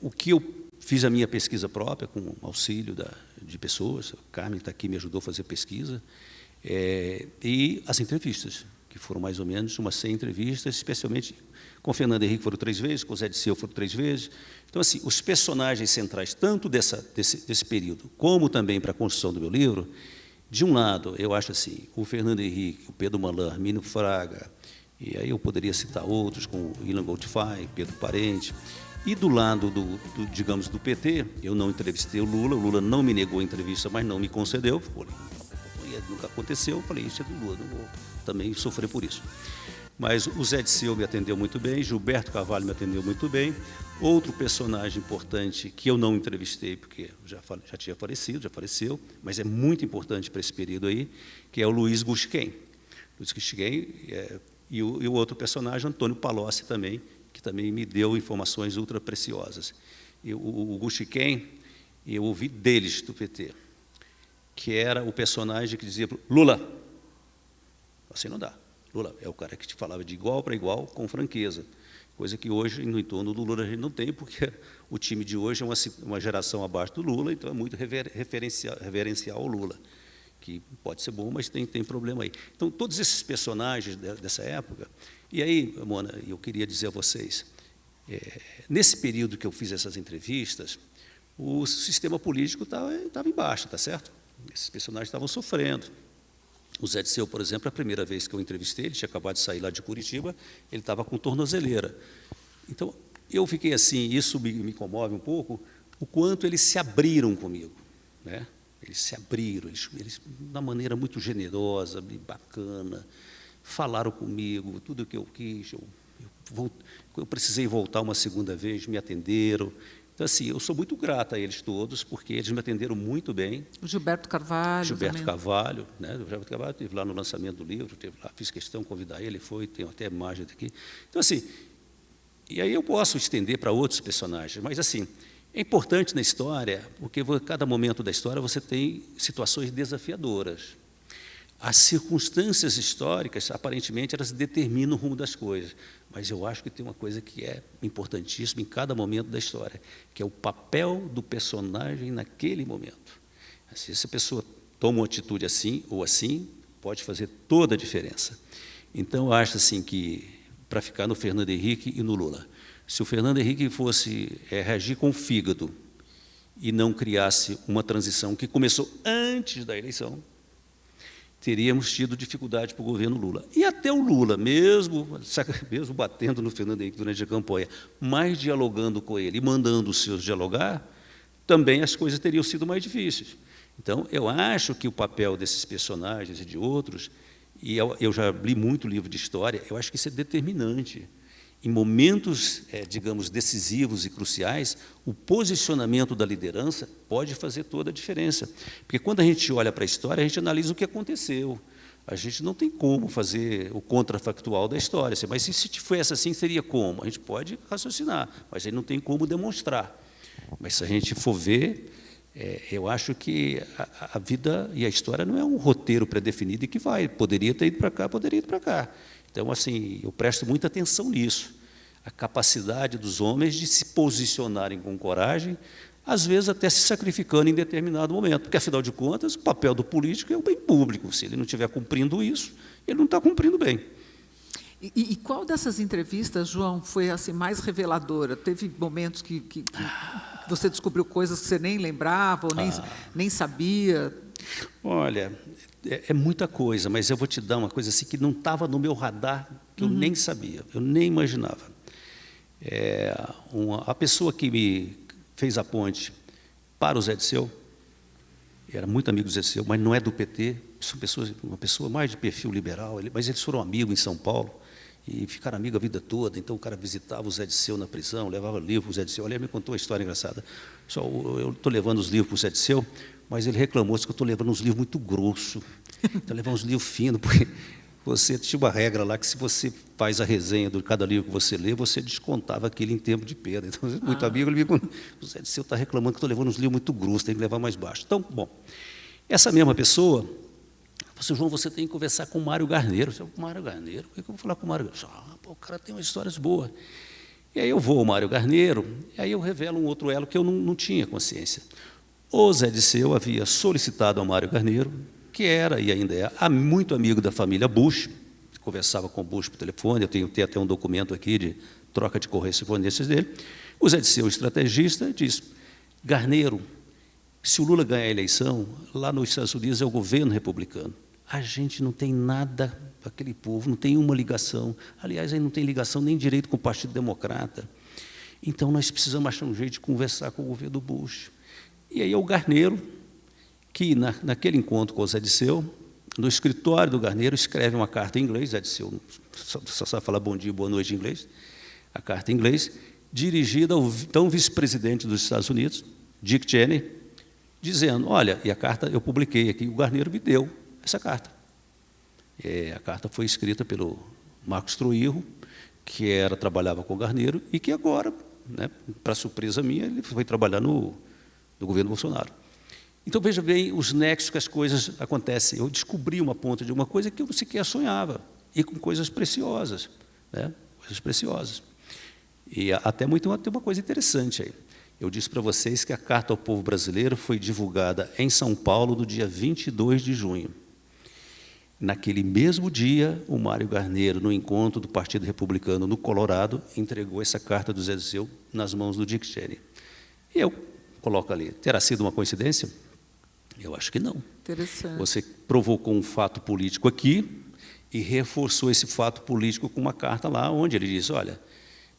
o que eu fiz a minha pesquisa própria, com auxílio de pessoas, a Carmen está aqui, me ajudou a fazer pesquisa, e as entrevistas, que foram mais ou menos umas 100 entrevistas, especialmente com o Fernando Henrique foram 3 vezes, com o Zé Disseu foram 3 vezes. Então, assim, os personagens centrais, tanto desse período, como também para a construção do meu livro, de um lado, eu acho assim, o Fernando Henrique, o Pedro Malan, Armínio Fraga, e aí eu poderia citar outros, como Ilan Goldfein, Pedro Parente, e do lado, digamos, do PT, eu não entrevistei o Lula não me negou a entrevista, mas não me concedeu, nunca aconteceu, eu falei, isso é do Lula, não vou também sofrer por isso. Mas o Zé Disseu me atendeu muito bem, Gilberto Carvalho me atendeu muito bem. Outro personagem importante que eu não entrevistei, porque já tinha falecido, já faleceu, mas é muito importante para esse período aí, que é o Luiz Gusquem. Luiz Gusquem e o outro personagem, Antônio Palocci também, que também me deu informações ultra preciosas. E o Gusquem, eu ouvi deles do PT, que era o personagem que dizia, Lula, assim não dá. Lula é o cara que te falava de igual para igual, com franqueza, coisa que hoje, no entorno do Lula, a gente não tem, porque o time de hoje é uma geração abaixo do Lula, então é muito reverencial ao Lula, que pode ser bom, mas tem problema aí. Então, todos esses personagens dessa época, e aí, Mona, eu queria dizer a vocês, nesse período que eu fiz essas entrevistas, o sistema político estava em baixa, tá certo? Esses personagens estavam sofrendo. O Zé Disseu, por exemplo, a primeira vez que eu entrevistei, ele tinha acabado de sair lá de Curitiba, ele estava com tornozeleira. Então, eu fiquei assim, isso me comove um pouco, o quanto eles se abriram comigo, né? Eles se abriram, eles de uma maneira muito generosa, bacana, falaram comigo, tudo o que eu quis, eu precisei voltar uma segunda vez, me atenderam. Então, assim, eu sou muito grato a eles todos, porque eles me atenderam muito bem. O Gilberto Carvalho. Gilberto Carvalho, né? O Gilberto Carvalho esteve lá no lançamento do livro, fiz questão de convidar ele, tem até imagem daqui. Então, assim, e aí eu posso estender para outros personagens, mas, assim, é importante na história, porque cada momento da história você tem situações desafiadoras. As circunstâncias históricas, aparentemente, elas determinam o rumo das coisas, mas eu acho que tem uma coisa que é importantíssima em cada momento da história, que é o papel do personagem naquele momento. Se essa pessoa toma uma atitude assim ou assim, pode fazer toda a diferença. Então, eu acho assim que, para ficar no Fernando Henrique e no Lula, se o Fernando Henrique fosse reagir com o fígado e não criasse uma transição que começou antes da eleição, teríamos tido dificuldade para o governo Lula. E até o Lula, mesmo batendo no Fernando Henrique durante a campanha, mas dialogando com ele e mandando os seus dialogar, também as coisas teriam sido mais difíceis. Então, eu acho que o papel desses personagens e de outros, e eu já li muito livro de história, eu acho que isso é determinante. Em momentos, digamos, decisivos e cruciais, o posicionamento da liderança pode fazer toda a diferença. Porque, quando a gente olha para a história, a gente analisa o que aconteceu. A gente não tem como fazer o contrafactual da história. Mas, se fosse assim, seria como? A gente pode raciocinar, mas a gente não tem como demonstrar. Mas, se a gente for ver, eu acho que a vida e a história não é um roteiro pré-definido e que poderia ter ido para cá, poderia ir para cá. Então, assim, eu presto muita atenção nisso. A capacidade dos homens de se posicionarem com coragem, às vezes até se sacrificando em determinado momento, porque, afinal de contas, o papel do político é o bem público. Se ele não estiver cumprindo isso, ele não está cumprindo bem. E qual dessas entrevistas, João, foi assim mais reveladora? Teve momentos que você descobriu coisas que você nem lembrava ou nem sabia? Olha, é muita coisa, mas eu vou te dar uma coisa assim que não estava no meu radar, que eu nem sabia, eu nem imaginava. A pessoa que me fez a ponte para o Zé Disseu, era muito amigo do Zé Disseu, mas não é do PT, uma pessoa mais de perfil liberal, mas eles foram amigos em São Paulo, e ficaram amigos a vida toda. Então, o cara visitava o Zé Disseu na prisão, levava livro para o Zé Disseu. Olha, ele me contou uma história engraçada. Eu estou levando os livros para o Zé Disseu, mas ele reclamou que eu estou levando uns livros muito grossos. Estou levando uns livros finos, porque você tinha uma regra lá que, se você faz a resenha de cada livro que você lê, você descontava aquilo em tempo de perda. Então, muito amigo, ele me o Zé Disseu está reclamando que estou levando uns livros muito grossos, tem que levar mais baixo. Então, bom, essa mesma pessoa, João, você tem que conversar com o Mário Garneiro. O Mário Garneiro? Por que eu vou falar com o Mário Garneiro? O cara tem umas histórias boas. E aí eu vou ao Mário Garneiro, e aí eu revelo um outro elo que eu não tinha consciência. O Zé Disseu havia solicitado ao Mário Garneiro, que era e ainda é muito amigo da família Bush, conversava com o Bush por telefone, eu tenho até um documento aqui de troca de correspondências dele. O Zé Disseu, estrategista, diz: Garneiro, se o Lula ganhar a eleição, lá nos Estados Unidos é o governo republicano. A gente não tem nada para aquele povo, não tem uma ligação. Aliás, aí não tem ligação nem direito com o Partido Democrata. Então, nós precisamos achar um jeito de conversar com o governo Bush. E aí é o Garneiro, que naquele encontro com o Zé Disseu, no escritório do Garneiro, escreve uma carta em inglês. Zé Disseu só sabe falar bom dia, boa noite em inglês. A carta em inglês, dirigida ao então vice-presidente dos Estados Unidos, Dick Cheney, dizendo: olha, e a carta eu publiquei aqui, o Garneiro me deu essa carta. A carta foi escrita pelo Marcos Troirro, que trabalhava com o Garneiro, e que agora, para surpresa minha, ele foi trabalhar no governo Bolsonaro. Então, veja bem os nexos que as coisas acontecem. Eu descobri uma ponta de uma coisa que eu sequer sonhava, e com coisas preciosas. Coisas preciosas. E até tem uma coisa interessante aí. Eu disse para vocês que a Carta ao Povo Brasileiro foi divulgada em São Paulo no dia 22 de junho. Naquele mesmo dia, o Mário Garneiro, no encontro do Partido Republicano no Colorado, entregou essa carta do Zé Disseu nas mãos do Dick Cheney. E eu coloco ali: terá sido uma coincidência? Eu acho que não. Interessante. Você provocou um fato político aqui e reforçou esse fato político com uma carta lá, onde ele diz: olha,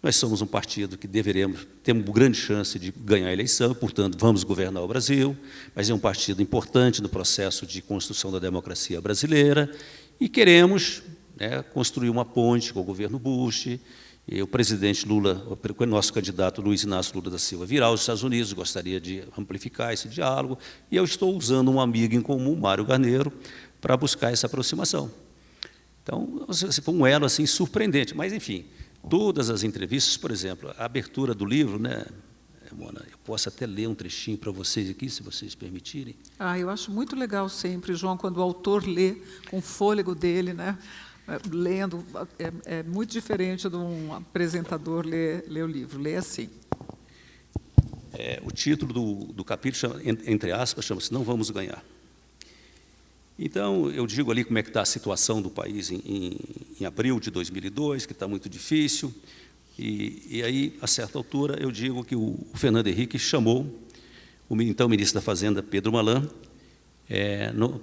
nós somos um partido que temos grande chance de ganhar a eleição, portanto, vamos governar o Brasil, mas é um partido importante no processo de construção da democracia brasileira e queremos construir uma ponte com o governo Bush. E o presidente Lula, o nosso candidato Luiz Inácio Lula da Silva, virá aos Estados Unidos, gostaria de amplificar esse diálogo, e eu estou usando um amigo em comum, Mário Garneiro, para buscar essa aproximação. Então, foi um elo assim, surpreendente, mas, enfim, todas as entrevistas, por exemplo, a abertura do livro, Mona, eu posso até ler um trechinho para vocês aqui, se vocês permitirem. Eu acho muito legal sempre, João, quando o autor lê com o fôlego dele, lendo, é muito diferente de um apresentador ler o livro, lê assim. O título do capítulo, entre aspas, chama-se Não Vamos Ganhar. Então, eu digo ali como é que está a situação do país em abril de 2002, que está muito difícil, e aí, a certa altura, eu digo que o Fernando Henrique chamou o então ministro da Fazenda, Pedro Malan,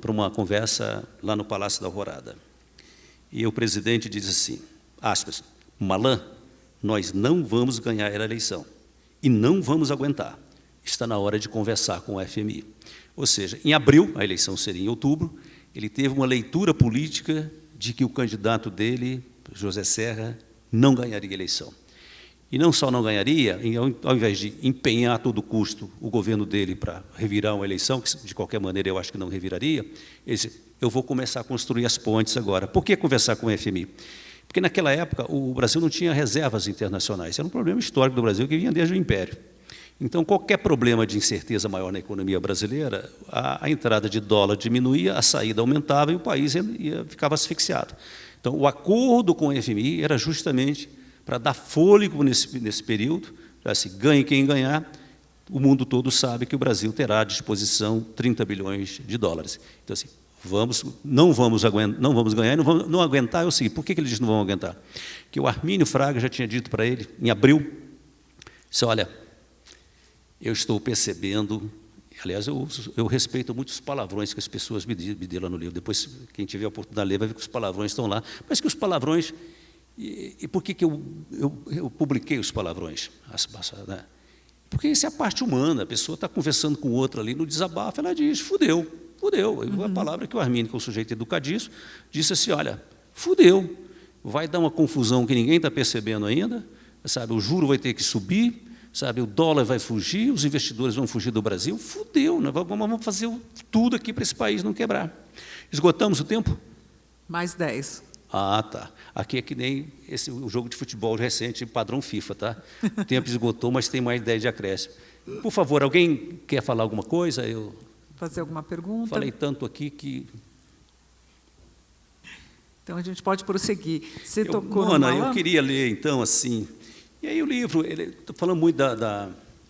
para uma conversa lá no Palácio da Alvorada. E o presidente diz assim, aspas, Malan, nós não vamos ganhar a eleição e não vamos aguentar. Está na hora de conversar com o FMI. Ou seja, em abril, a eleição seria em outubro, ele teve uma leitura política de que o candidato dele, José Serra, não ganharia a eleição. E não só não ganharia, ao invés de empenhar a todo custo o governo dele para revirar uma eleição, que de qualquer maneira eu acho que não reviraria, ele disse, eu vou começar a construir as pontes agora. Por que conversar com o FMI? Porque naquela época o Brasil não tinha reservas internacionais, era um problema histórico do Brasil que vinha desde o Império. Então, qualquer problema de incerteza maior na economia brasileira, a entrada de dólar diminuía, a saída aumentava e o país ficava asfixiado. Então, o acordo com o FMI era justamente para dar fôlego nesse período, assim, ganhe quem ganhar, o mundo todo sabe que o Brasil terá à disposição 30 bilhões de dólares. Então, assim, não vamos ganhar, não aguentar é o seguinte, por que ele diz que não vão aguentar? Que o Armínio Fraga já tinha dito para ele, em abril, disse, olha, eu estou percebendo, aliás, eu respeito muito os palavrões que as pessoas me dizem lá no livro, depois, quem tiver a oportunidade de ler vai ver que os palavrões estão lá, mas que os palavrões... E por que eu publiquei os palavrões? Né? Porque isso é a parte humana, a pessoa está conversando com outra ali, no desabafo, ela diz, fudeu. A palavra que o Armínio, que é um sujeito educadíssimo, disse assim, olha, fudeu, vai dar uma confusão que ninguém está percebendo ainda, sabe, o juro vai ter que subir, sabe, o dólar vai fugir, os investidores vão fugir do Brasil, fudeu, né? Vamos fazer tudo aqui para esse país não quebrar. Esgotamos o tempo? Mais 10. Ah, tá. Aqui é que nem o jogo de futebol recente, padrão FIFA, tá? O tempo esgotou, mas tem mais 10 de acréscimo. Por favor, alguém quer falar alguma coisa? Eu fazer alguma pergunta? Falei tanto aqui que... Então, a gente pode prosseguir. Você tocou Mona, eu queria ler, então, assim... E aí o livro, estou falando muito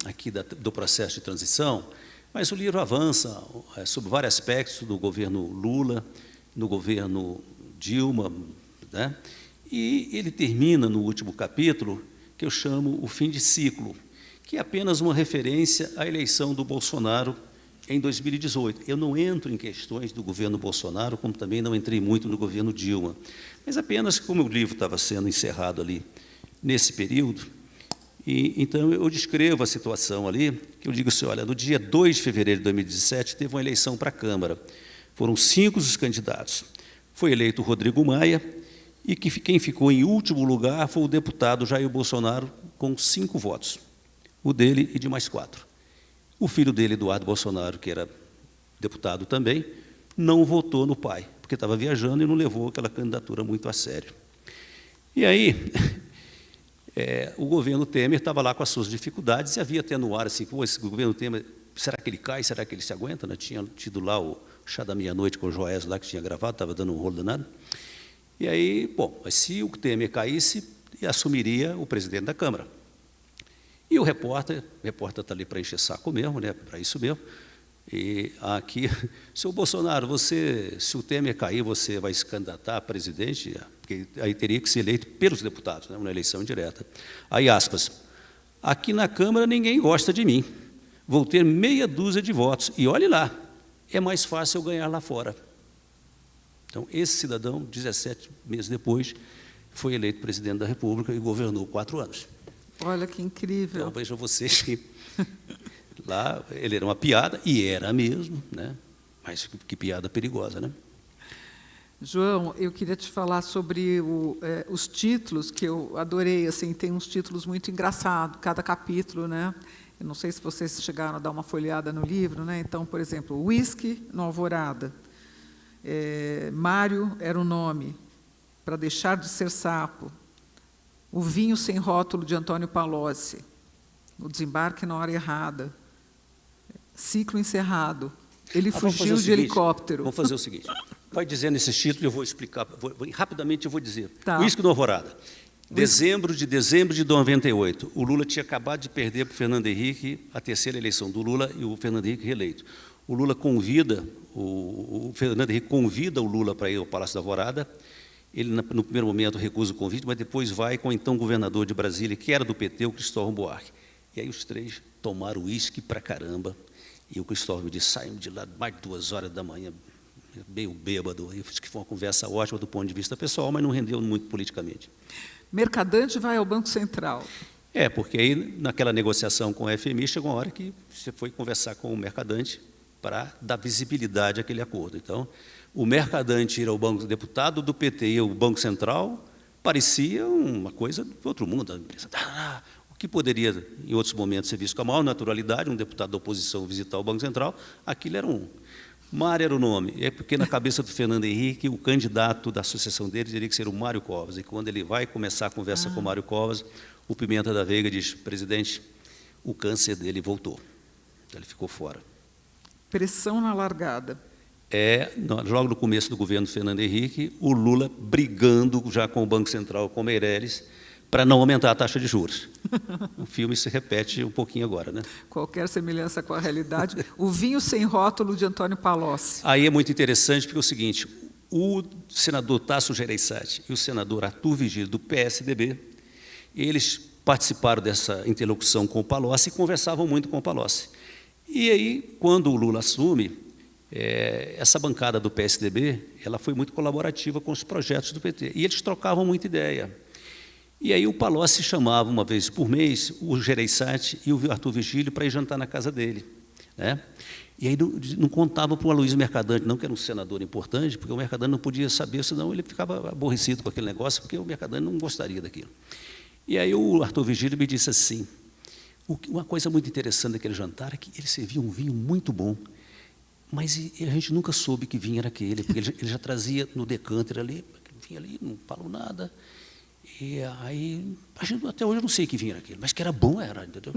aqui do processo de transição, mas o livro avança sobre vários aspectos do governo Lula, no governo Dilma, né? E ele termina no último capítulo, que eu chamo o fim de ciclo, que é apenas uma referência à eleição do Bolsonaro em 2018. Eu não entro em questões do governo Bolsonaro, como também não entrei muito no governo Dilma, mas apenas como o livro estava sendo encerrado ali nesse período, e então eu descrevo a situação ali, que eu digo assim, olha, no dia 2 de fevereiro de 2017, teve uma eleição para a Câmara, foram 5 os candidatos, foi eleito o Rodrigo Maia, e quem ficou em último lugar foi o deputado Jair Bolsonaro, com 5 votos, o dele e de mais 4. O filho dele, Eduardo Bolsonaro, que era deputado também, não votou no pai, porque estava viajando e não levou aquela candidatura muito a sério. E aí, o governo Temer estava lá com as suas dificuldades, e havia até no ar assim, esse governo Temer, será que ele cai, será que ele se aguenta? Né? Tinha tido lá o Chá da Meia-Noite com o Joés, lá que tinha gravado, estava dando um rolo danado. E aí, bom, mas se o Temer caísse, assumiria o presidente da Câmara. E o repórter está ali para encher saco mesmo, né, para isso mesmo. E aqui, senhor Bolsonaro, se o Temer cair, você vai se candidatar a presidente? Porque aí teria que ser eleito pelos deputados, né, uma eleição indireta. Aí, aspas, aqui na Câmara ninguém gosta de mim, vou ter meia dúzia de votos, e olhe lá, é mais fácil eu ganhar lá fora. Então, esse cidadão, 17 meses depois, foi eleito presidente da República e governou 4 anos. Olha que incrível. Então, vejam vocês que lá ele era uma piada, e era mesmo, né? Mas que piada perigosa, né? João, eu queria te falar sobre os títulos, que eu adorei, assim, tem uns títulos muito engraçados, cada capítulo, né? Eu não sei se vocês chegaram a dar uma folheada no livro, né? Então, por exemplo, Whisky no Alvorada. Mário era o nome, para deixar de ser sapo. O vinho sem rótulo de Antônio Palocci. O desembarque na hora errada. Ciclo encerrado. Ele fugiu de helicóptero. Vamos fazer o seguinte. Vai dizendo esses títulos, eu vou explicar. Rapidamente eu vou dizer. Tá. Whisky no Alvorada. Dezembro de 98. O Lula tinha acabado de perder para o Fernando Henrique a terceira eleição do Lula e o Fernando Henrique reeleito. o Lula convida, o Fernando Henrique convida o Lula para ir ao Palácio da Alvorada. Ele, no primeiro momento, recusa o convite, mas depois vai com o então governador de Brasília, que era do PT, o Cristóvão Buarque. E aí os três tomaram uísque pra caramba, e o Cristóvão me disse, saímos de lá mais de 2 horas da manhã, meio bêbado. Eu acho que foi uma conversa ótima do ponto de vista pessoal, mas não rendeu muito politicamente. Mercadante vai ao Banco Central. Porque aí, naquela negociação com o FMI, chegou uma hora que você foi conversar com o Mercadante para dar visibilidade àquele acordo. Então, o Mercadante ir ao Banco Deputado do PT e ao Banco Central parecia uma coisa do outro mundo. A empresa, o que poderia, em outros momentos, ser visto com a maior naturalidade, um deputado da oposição visitar o Banco Central, aquilo era Mário era o nome. É porque, na cabeça do Fernando Henrique, o candidato da associação dele teria que ser o Mário Covas. E, quando ele vai começar a conversa com o Mário Covas, o Pimenta da Veiga diz, presidente, o câncer dele voltou. Ele ficou fora. Pressão na largada. Logo no começo do governo Fernando Henrique, o Lula brigando já com o Banco Central, com o Meirelles, para não aumentar a taxa de juros. O filme se repete um pouquinho agora, né? Qualquer semelhança com a realidade. O vinho sem rótulo de Antônio Palocci. Aí é muito interessante, porque é o seguinte, o senador Tasso Gereissati e o senador Arthur Vigílio, do PSDB, eles participaram dessa interlocução com o Palocci e conversavam muito com o Palocci. E aí, quando o Lula assume, essa bancada do PSDB, ela foi muito colaborativa com os projetos do PT, e eles trocavam muita ideia. E aí o Palocci chamava, uma vez por mês, o Gereissati e o Arthur Vigílio para ir jantar na casa dele, né? E aí não contava para o Aloysio Mercadante, não, que era um senador importante, porque o Mercadante não podia saber, senão ele ficava aborrecido com aquele negócio, porque o Mercadante não gostaria daquilo. E aí o Arthur Vigílio me disse assim, uma coisa muito interessante daquele jantar é que ele servia um vinho muito bom, mas a gente nunca soube que vinho era aquele, porque ele já trazia no decanter ali, vinha ali, não falou nada. E aí, até hoje eu não sei que vinho era aquele, mas que era bom, era, entendeu?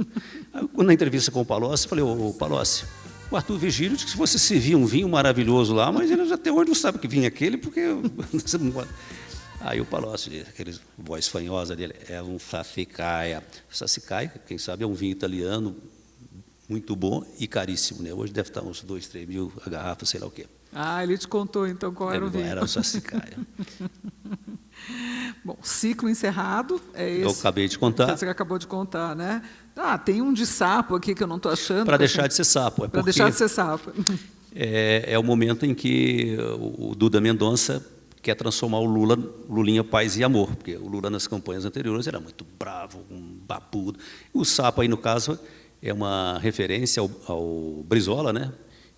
Aí, na entrevista com o Palocci, eu falei, ô Palocci, o Arthur Vigílio disse que você servia um vinho maravilhoso lá, mas ele até hoje não sabe que vinho é aquele, porque você não pode. Aí o Palocci, aquele voz fanhosa dele, é um Sassicaia. Sassicaia, quem sabe, é um vinho italiano muito bom e caríssimo, né? Hoje deve estar uns 2, 3 mil a garrafa, sei lá o quê. Ele te contou, então, qual era o vinho. Era o Sassicaia. Bom, ciclo encerrado, é esse. Eu acabei de contar. Você acabou de contar, né? Tem um de sapo aqui que eu não estou achando. Para deixar de ser sapo. Para deixar de ser sapo. É o momento em que o Duda Mendonça quer transformar o Lulinha paz e amor, porque o Lula nas campanhas anteriores era muito bravo, um babudo. O sapo aí, no caso, é uma referência ao Brizola, né?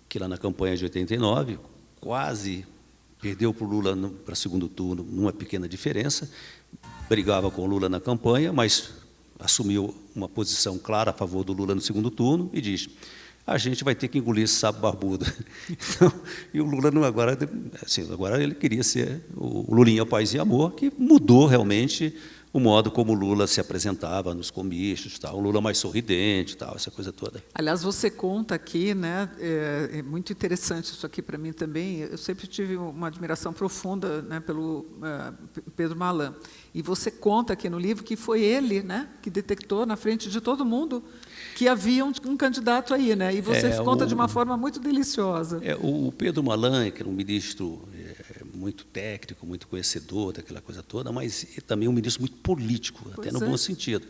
Que lá na campanha de 89, quase perdeu para o Lula para o segundo turno, numa pequena diferença, brigava com o Lula na campanha, mas assumiu uma posição clara a favor do Lula no segundo turno e diz, a gente vai ter que engolir esse sapo barbudo. Então, e o Lula, agora ele queria ser o Lulinha paz e amor, que mudou realmente o modo como o Lula se apresentava nos comícios, tal, o Lula mais sorridente, tal, essa coisa toda. Aliás, você conta aqui, né, é muito interessante isso aqui para mim também, eu sempre tive uma admiração profunda, né, pelo Pedro Malan, e você conta aqui no livro que foi ele, né, que detectou na frente de todo mundo que havia um candidato aí, né, e você conta de uma forma muito deliciosa. O Pedro Malan, que era um ministro muito técnico, muito conhecedor daquela coisa toda, mas também um ministro muito político, até no bom sentido.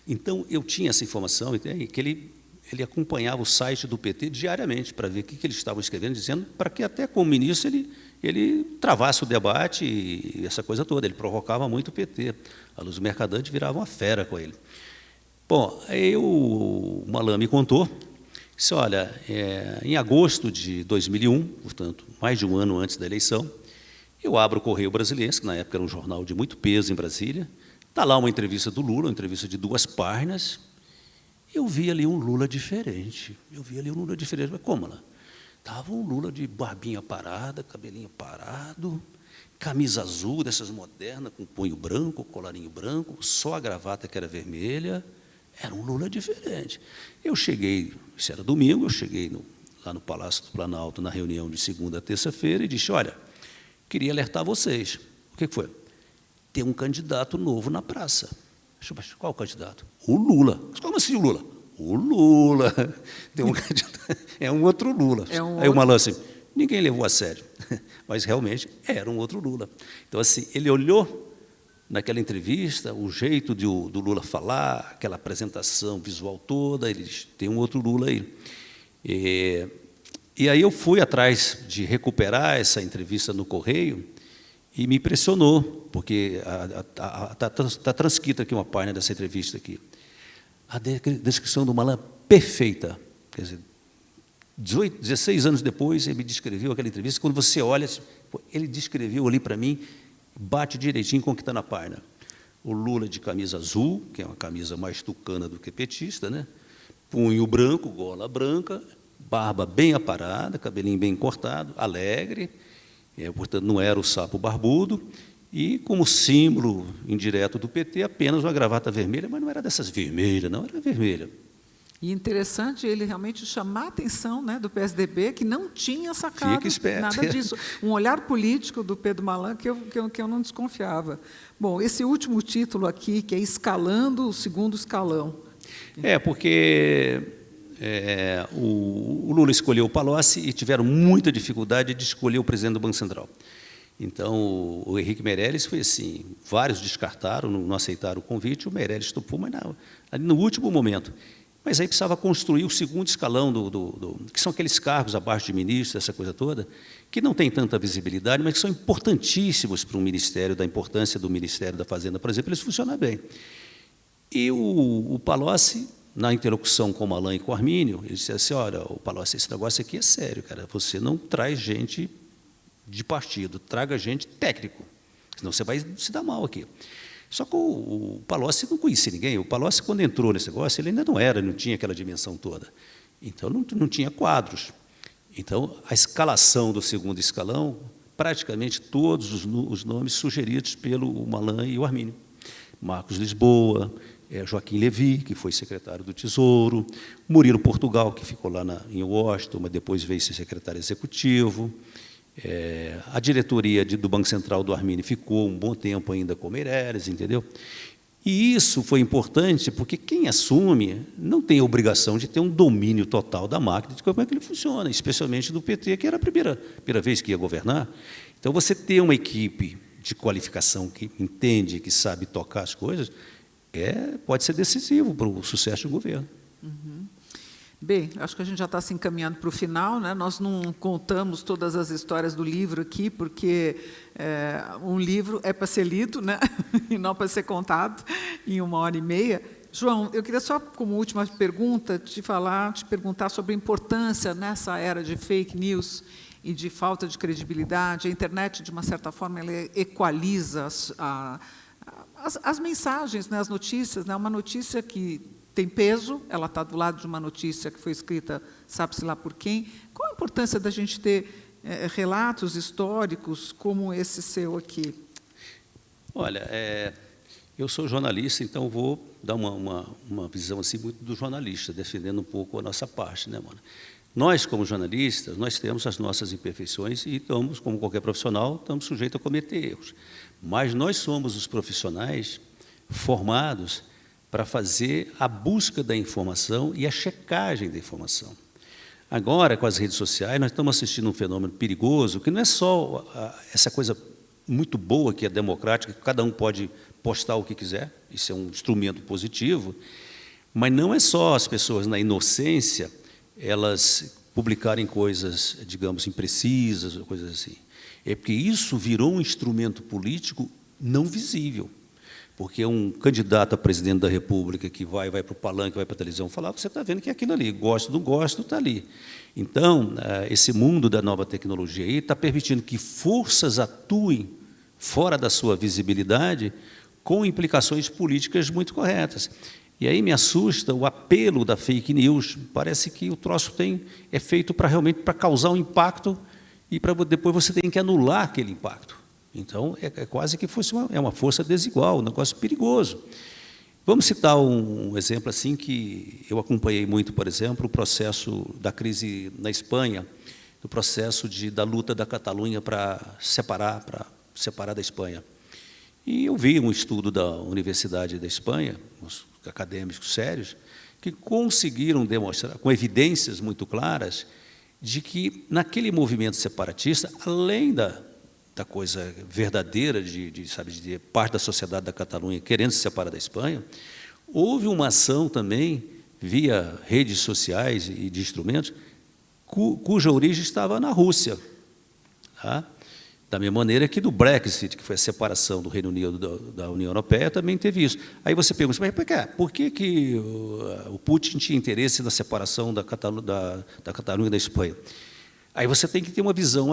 Então, eu tinha essa informação, que ele acompanhava o site do PT diariamente para ver o que eles estavam escrevendo, dizendo para que até como ministro ele travasse o debate e essa coisa toda. Ele provocava muito o PT. A Luz Mercadante virava uma fera com ele. Bom, aí o Malan me contou, disse, olha, em agosto de 2001, portanto, mais de um ano antes da eleição, eu abro o Correio Brasiliense, que na época era um jornal de muito peso em Brasília, está lá uma entrevista do Lula, uma entrevista de 2 páginas, eu vi ali um Lula diferente, mas como lá? Estava um Lula de barbinha parada, cabelinho parado, camisa azul, dessas modernas, com punho branco, colarinho branco, só a gravata que era vermelha, era um Lula diferente. Eu cheguei, isso era domingo, eu cheguei lá no Palácio do Planalto, na reunião de segunda a terça-feira, e disse, olha, queria alertar vocês. O que foi? Tem um candidato novo na praça. Mas qual candidato? O Lula. Mas como assim o Lula? o Lula, tem um candidato, é um outro Lula. Aí o Malan assim, ninguém levou a sério, mas realmente era um outro Lula. Então, assim, ele olhou naquela entrevista, o jeito do Lula falar, aquela apresentação visual toda, ele diz, tem um outro Lula aí. E aí eu fui atrás de recuperar essa entrevista no Correio e me impressionou, porque está transcrita aqui uma página dessa entrevista aqui. A descrição do Malan perfeita. Quer dizer, 16 anos depois, ele me descreveu aquela entrevista. Quando você olha, ele descreveu ali para mim, bate direitinho com o que está na página. O Lula de camisa azul, que é uma camisa mais tucana do que petista, né? Punho branco, gola branca, barba bem aparada, cabelinho bem cortado, alegre, portanto, não era o sapo barbudo, e como símbolo indireto do PT, apenas uma gravata vermelha, mas não era dessas vermelhas, não, era vermelha. E interessante ele realmente chamar a atenção, né, do PSDB, que não tinha sacado nada disso. Um olhar político do Pedro Malan que eu não desconfiava. Bom, esse último título aqui, que é Escalando o Segundo Escalão. Porque o Lula escolheu o Palocci e tiveram muita dificuldade de escolher o presidente do Banco Central. Então, o Henrique Meirelles foi assim, vários descartaram, não aceitaram o convite, o Meirelles topou, mas não, ali no último momento. Mas aí precisava construir o segundo escalão, que são aqueles cargos abaixo de ministro, essa coisa toda, que não tem tanta visibilidade, mas que são importantíssimos para um ministério, da importância do Ministério da Fazenda, por exemplo, eles funcionam bem. E o Palocci, na interlocução com o Malan e com o Armínio, ele disse assim, olha, o Palocci, esse negócio aqui é sério, cara, você não traz gente de partido, traga gente técnico, senão você vai se dar mal aqui. Só que o Palocci não conhecia ninguém. O Palocci, quando entrou nesse negócio, ele ainda não tinha aquela dimensão toda. Então, não tinha quadros. Então, a escalação do segundo escalão, praticamente todos os nomes sugeridos pelo Malan e o Armínio. Marcos Lisboa, Joaquim Levy, que foi secretário do Tesouro, Murilo Portugal, que ficou lá em Washington, mas depois veio ser secretário executivo. A diretoria do Banco Central do Armínio ficou um bom tempo ainda com o Meirelles, entendeu? E isso foi importante porque quem assume não tem a obrigação de ter um domínio total da máquina, de como é que ele funciona, especialmente do PT, que era a primeira vez que ia governar. Então, você ter uma equipe de qualificação que entende, que sabe tocar as coisas, pode ser decisivo para o sucesso do governo. Uhum. Bem, acho que a gente já está se encaminhando para o final, né? Nós não contamos todas as histórias do livro aqui, porque um livro é para ser lido, né? E não para ser contado em 1h30. João, eu queria só, como última pergunta, te perguntar sobre a importância nessa era de fake news e de falta de credibilidade. A internet, de uma certa forma, ela equaliza as mensagens, né? As notícias, né? Uma notícia que tem peso, ela está do lado de uma notícia que foi escrita, sabe-se lá por quem. Qual a importância da gente ter relatos históricos como esse seu aqui? Olha, eu sou jornalista, então vou dar uma visão assim muito do jornalista, defendendo um pouco a nossa parte, né, mano? Nós, como jornalistas, nós temos as nossas imperfeições e estamos, como qualquer profissional, estamos sujeitos a cometer erros. Mas nós somos os profissionais formados para fazer a busca da informação e a checagem da informação. Agora, com as redes sociais, nós estamos assistindo um fenômeno perigoso, que não é só essa coisa muito boa, que é democrática, que cada um pode postar o que quiser, isso é um instrumento positivo, mas não é só as pessoas, na inocência, elas publicarem coisas, digamos, imprecisas, coisas assim. É porque isso virou um instrumento político não visível. Porque um candidato a presidente da República que vai para o palanque, vai para a televisão falar, você está vendo que é aquilo ali, gosto, não gosto, está ali. Então, esse mundo da nova tecnologia aí está permitindo que forças atuem fora da sua visibilidade com implicações políticas muito corretas. E aí me assusta o apelo da fake news, parece que o troço é feito realmente para causar um impacto e depois você tem que anular aquele impacto. Então, quase que fosse uma força desigual, um negócio perigoso. Vamos citar um exemplo assim que eu acompanhei muito, por exemplo, o processo da crise na Espanha, do processo da luta da Catalunha para separar da Espanha. E eu vi um estudo da Universidade da Espanha, uns acadêmicos sérios, que conseguiram demonstrar, com evidências muito claras, de que, naquele movimento separatista, além da coisa verdadeira de parte da sociedade da Catalunha querendo se separar da Espanha, houve uma ação também, via redes sociais e de instrumentos, cuja origem estava na Rússia. Tá? Da mesma maneira que do Brexit, que foi a separação do Reino Unido da União Europeia, também teve isso. Aí você pergunta, mas por que o Putin tinha interesse na separação da Catalunha e da Espanha? Aí você tem que ter uma visão,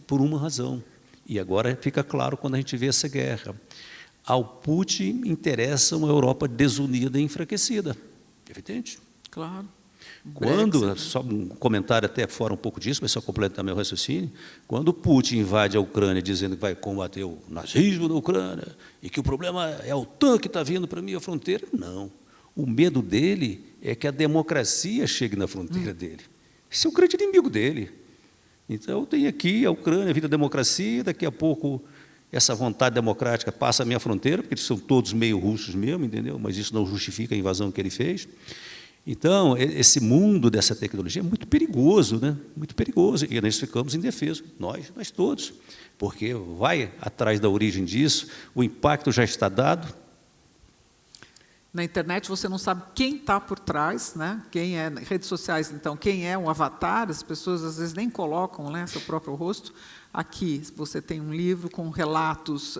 por uma razão. E agora fica claro quando a gente vê essa guerra. Ao Putin interessa uma Europa desunida e enfraquecida. Evidente. Claro. Quando, só um comentário até fora um pouco disso, mas só completar meu raciocínio, quando o Putin invade a Ucrânia dizendo que vai combater o nazismo da Ucrânia e que o problema é a OTAN que está vindo para a minha fronteira, não. O medo dele é que a democracia chegue na fronteira dele. Esse é o grande inimigo dele. Então, tem aqui a Ucrânia, vindo a democracia, daqui a pouco essa vontade democrática passa a minha fronteira, porque eles são todos meio russos mesmo, entendeu? Mas isso não justifica a invasão que ele fez. Então, esse mundo dessa tecnologia é muito perigoso, né? Muito perigoso, e nós ficamos indefesos, nós todos, porque vai atrás da origem disso, o impacto já está dado. Na internet você não sabe quem está por trás, né? Quem é, redes sociais, então, quem é um avatar, as pessoas às vezes nem colocam, né, seu próprio rosto. Aqui você tem um livro com relatos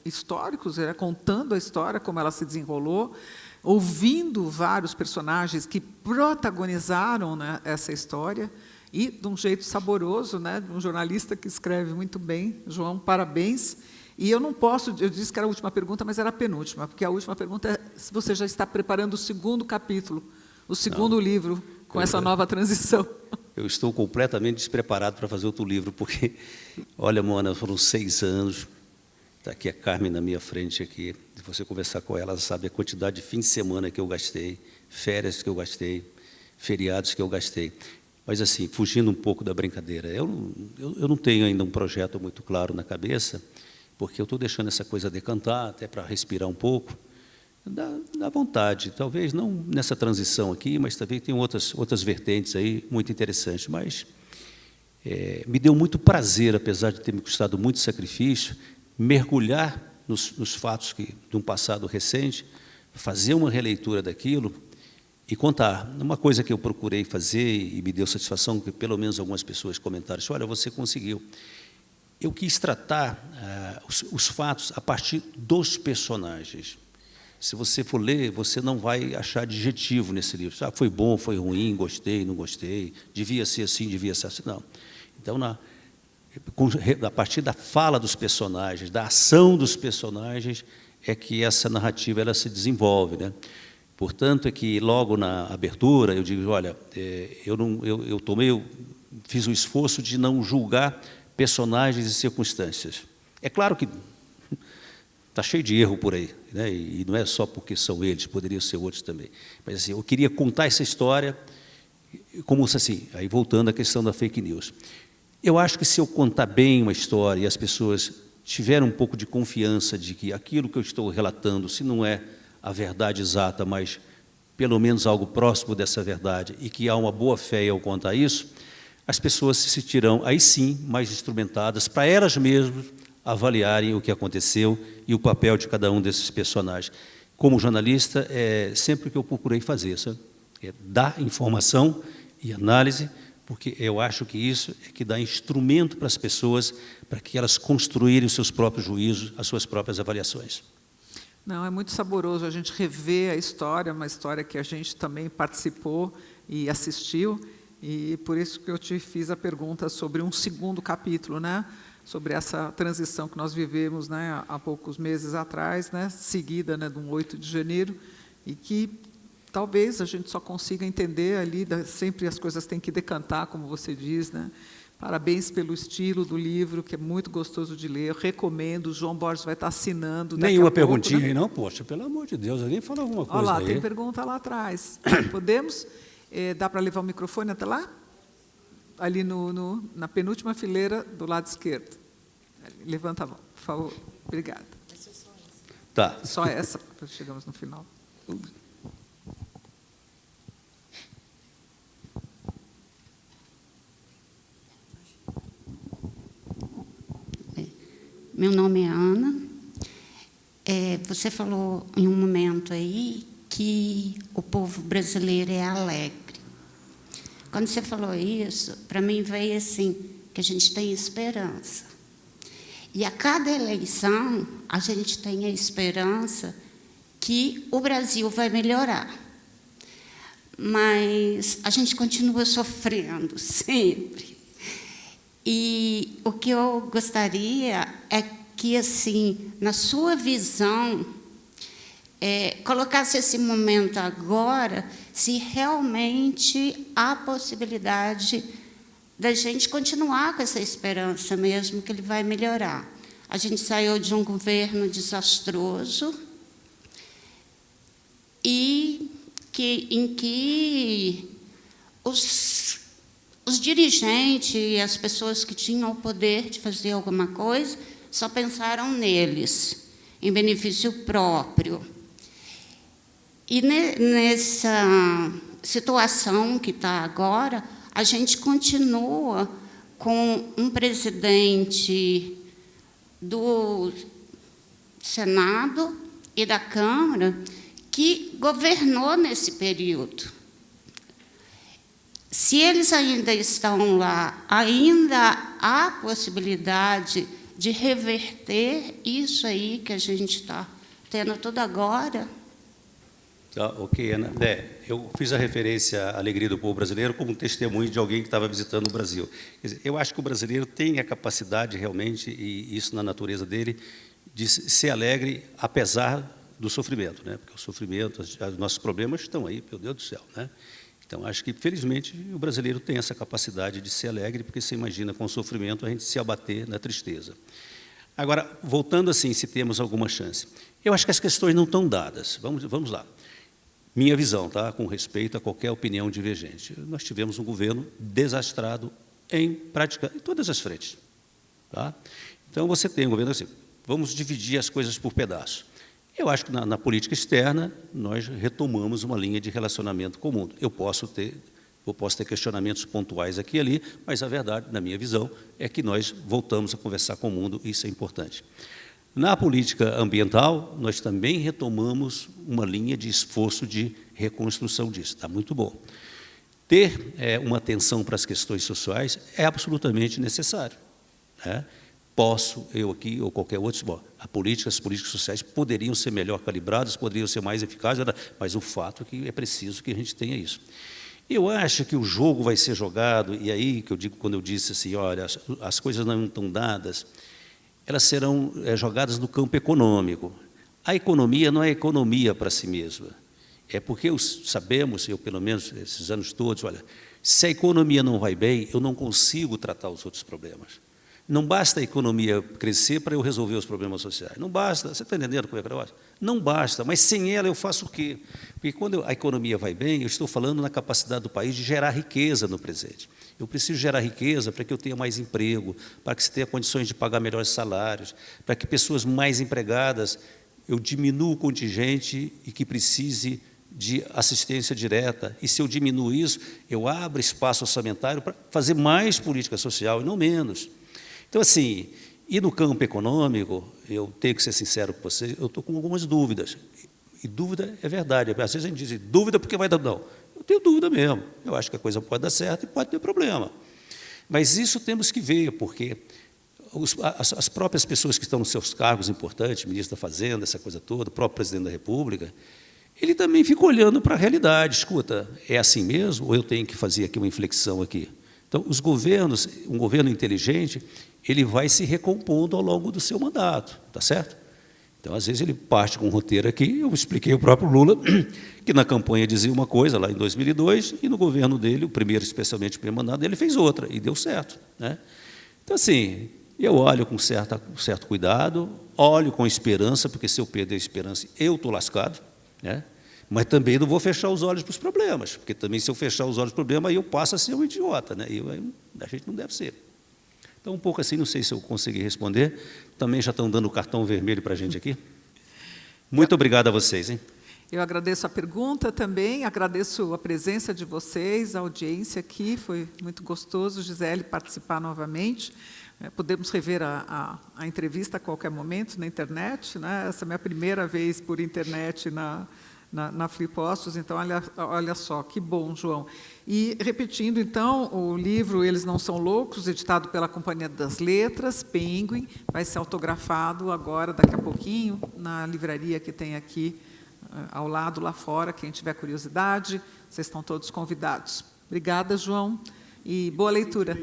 históricos, contando a história, como ela se desenrolou, ouvindo vários personagens que protagonizaram, né, essa história, e de um jeito saboroso, né, de um jornalista que escreve muito bem. João, parabéns. E eu não posso, eu disse que era a última pergunta, mas era a penúltima, porque a última pergunta é se você já está preparando o segundo capítulo, o segundo livro, com essa nova transição. Eu estou completamente despreparado para fazer outro livro, porque, olha, Mona, foram 6 anos, está aqui a Carmen na minha frente, aqui, se você conversar com ela, ela sabe a quantidade de fim de semana que eu gastei, férias que eu gastei, feriados que eu gastei. Mas, assim, fugindo um pouco da brincadeira, eu não tenho ainda um projeto muito claro na cabeça, porque eu estou deixando essa coisa decantar, até para respirar um pouco, dá vontade, talvez não nessa transição aqui, mas também tem outras vertentes aí muito interessantes, mas me deu muito prazer, apesar de ter me custado muito sacrifício, mergulhar nos fatos de um passado recente, fazer uma releitura daquilo e contar. Uma coisa que eu procurei fazer e me deu satisfação, que pelo menos algumas pessoas comentaram, olha, você conseguiu. Eu quis tratar os fatos a partir dos personagens. Se você for ler, você não vai achar adjetivo nesse livro. Foi bom, foi ruim, gostei, não gostei, devia ser assim, devia ser assim. Não. Então, a partir da fala dos personagens, da ação dos personagens, é que essa narrativa ela se desenvolve, né? Portanto, é que logo na abertura eu digo, olha, eu fiz o esforço de não julgar personagens e circunstâncias. É claro que está cheio de erro por aí, né? E não é só porque são eles, poderiam ser outros também. Mas assim, eu queria contar essa história, como assim, aí voltando à questão da fake news. Eu acho que se eu contar bem uma história e as pessoas tiverem um pouco de confiança de que aquilo que eu estou relatando, se não é a verdade exata, mas pelo menos algo próximo dessa verdade, e que há uma boa fé ao contar isso, as pessoas se sentirão, aí sim, mais instrumentadas para elas mesmas avaliarem o que aconteceu e o papel de cada um desses personagens. Como jornalista, é sempre o que eu procurei fazer, sabe? É dar informação e análise, porque eu acho que isso é que dá instrumento para as pessoas, para que elas construírem os seus próprios juízos, as suas próprias avaliações. Não, é muito saboroso a gente rever a história, uma história que a gente também participou e assistiu, e por isso que eu te fiz a pergunta sobre um segundo capítulo, né? Sobre essa transição que nós vivemos, né, há poucos meses atrás, né, seguida, né, de um 8 de janeiro, e que talvez a gente só consiga entender ali, sempre as coisas têm que decantar, como você diz, né? Parabéns pelo estilo do livro, que é muito gostoso de ler, eu recomendo, o João Borges vai estar assinando. Nenhuma perguntinha, né? Aí não, poxa, pelo amor de Deus, alguém fala alguma coisa. Olha lá, aí. tem pergunta lá atrás. Podemos? Dá para levar o microfone até lá? Ali na penúltima fileira do lado esquerdo. Levanta a mão, por favor. Obrigada. Tá. Só essa, chegamos no final. Meu nome é Ana. Você falou em um momento aí que o povo brasileiro é alegre. Quando você falou isso, para mim veio assim, que a gente tem esperança. E a cada eleição, a gente tem a esperança que o Brasil vai melhorar. Mas a gente continua sofrendo, sempre. E o que eu gostaria é que, assim, na sua visão, colocasse esse momento agora, se realmente há possibilidade da gente continuar com essa esperança mesmo, que ele vai melhorar. A gente saiu de um governo desastroso e em que os dirigentes e as pessoas que tinham o poder de fazer alguma coisa só pensaram neles, em benefício próprio. E nessa situação que está agora, a gente continua com um presidente do Senado e da Câmara que governou nesse período. Se eles ainda estão lá, ainda há possibilidade de reverter isso aí que a gente está tendo tudo agora? Ok, Ana. Eu fiz a referência à alegria do povo brasileiro como um testemunho de alguém que estava visitando o Brasil. Quer dizer, eu acho que o brasileiro tem a capacidade realmente, e isso na natureza dele, de ser alegre apesar do sofrimento, né? Porque o sofrimento, os nossos problemas estão aí, meu Deus do céu, né? Então, acho que, felizmente, o brasileiro tem essa capacidade de ser alegre, porque você imagina, com o sofrimento, a gente se abater na tristeza. Agora, voltando assim, se temos alguma chance. Eu acho que as questões não estão dadas. Vamos lá. Minha visão, tá? Com respeito a qualquer opinião divergente. Nós tivemos um governo desastrado em todas as frentes. Tá? Então, você tem um governo assim, vamos dividir as coisas por pedaços. Eu acho que na política externa, nós retomamos uma linha de relacionamento com o mundo. Eu posso ter questionamentos pontuais aqui e ali, mas a verdade, na minha visão, é que nós voltamos a conversar com o mundo, e isso é importante. Na política ambiental, nós também retomamos uma linha de esforço de reconstrução disso. Está muito bom. Ter uma atenção para as questões sociais é absolutamente necessário, né? Posso, eu aqui ou qualquer outro, bom, as políticas sociais poderiam ser melhor calibradas, poderiam ser mais eficazes, mas o fato é que é preciso que a gente tenha isso. Eu acho que o jogo vai ser jogado, e aí que eu digo, quando eu disse assim, olha, as coisas não estão dadas, elas serão jogadas no campo econômico. A economia não é economia para si mesma. É porque sabemos, eu pelo menos esses anos todos, olha, se a economia não vai bem, eu não consigo tratar os outros problemas. Não basta a economia crescer para eu resolver os problemas sociais. Não basta. Você está entendendo como é que eu acho? Não basta. Mas sem ela eu faço o quê? Porque quando a economia vai bem, eu estou falando na capacidade do país de gerar riqueza no presente. Eu preciso gerar riqueza para que eu tenha mais emprego, para que se tenha condições de pagar melhores salários, para que pessoas mais empregadas, eu diminua o contingente e que precise de assistência direta. E se eu diminuo isso, eu abro espaço orçamentário para fazer mais política social e não menos. Então, assim, e no campo econômico, eu tenho que ser sincero com vocês, eu estou com algumas dúvidas. E dúvida é verdade. Às vezes a gente diz, dúvida porque vai dar... Não, eu tenho dúvida mesmo. Eu acho que a coisa pode dar certo e pode ter problema. Mas isso temos que ver, porque as próprias pessoas que estão nos seus cargos importantes, ministro da Fazenda, essa coisa toda, o próprio presidente da República, ele também fica olhando para a realidade. Escuta, é assim mesmo ou eu tenho que fazer aqui uma inflexão aqui? Então, os governos, um governo inteligente, ele vai se recompondo ao longo do seu mandato, tá certo? Então, às vezes, ele parte com um roteiro aqui, eu expliquei ao próprio Lula, que na campanha dizia uma coisa, lá em 2002, e no governo dele, o primeiro, especialmente o primeiro mandato, ele fez outra, e deu certo, né? Então, assim, eu olho com certo cuidado, olho com esperança, porque se eu perder a esperança, eu estou lascado, né? Mas também não vou fechar os olhos para os problemas, porque também, se eu fechar os olhos para os problemas, aí eu passo a ser um idiota, né? E a gente não deve ser. Então, um pouco assim, não sei se eu consegui responder. Também já estão dando o cartão vermelho para a gente aqui. Muito obrigado a vocês, hein? Eu agradeço a pergunta também, agradeço a presença de vocês, a audiência aqui, foi muito gostoso, Gisele, participar novamente. Podemos rever a entrevista a qualquer momento na internet, né? Essa é a minha primeira vez por internet na Flipostos, então olha só, que bom, João. E repetindo, então, o livro Eles Não São Loucos, editado pela Companhia das Letras, Penguin, vai ser autografado agora, daqui a pouquinho, na livraria que tem aqui ao lado, lá fora. Quem tiver curiosidade, vocês estão todos convidados. Obrigada, João, e boa leitura.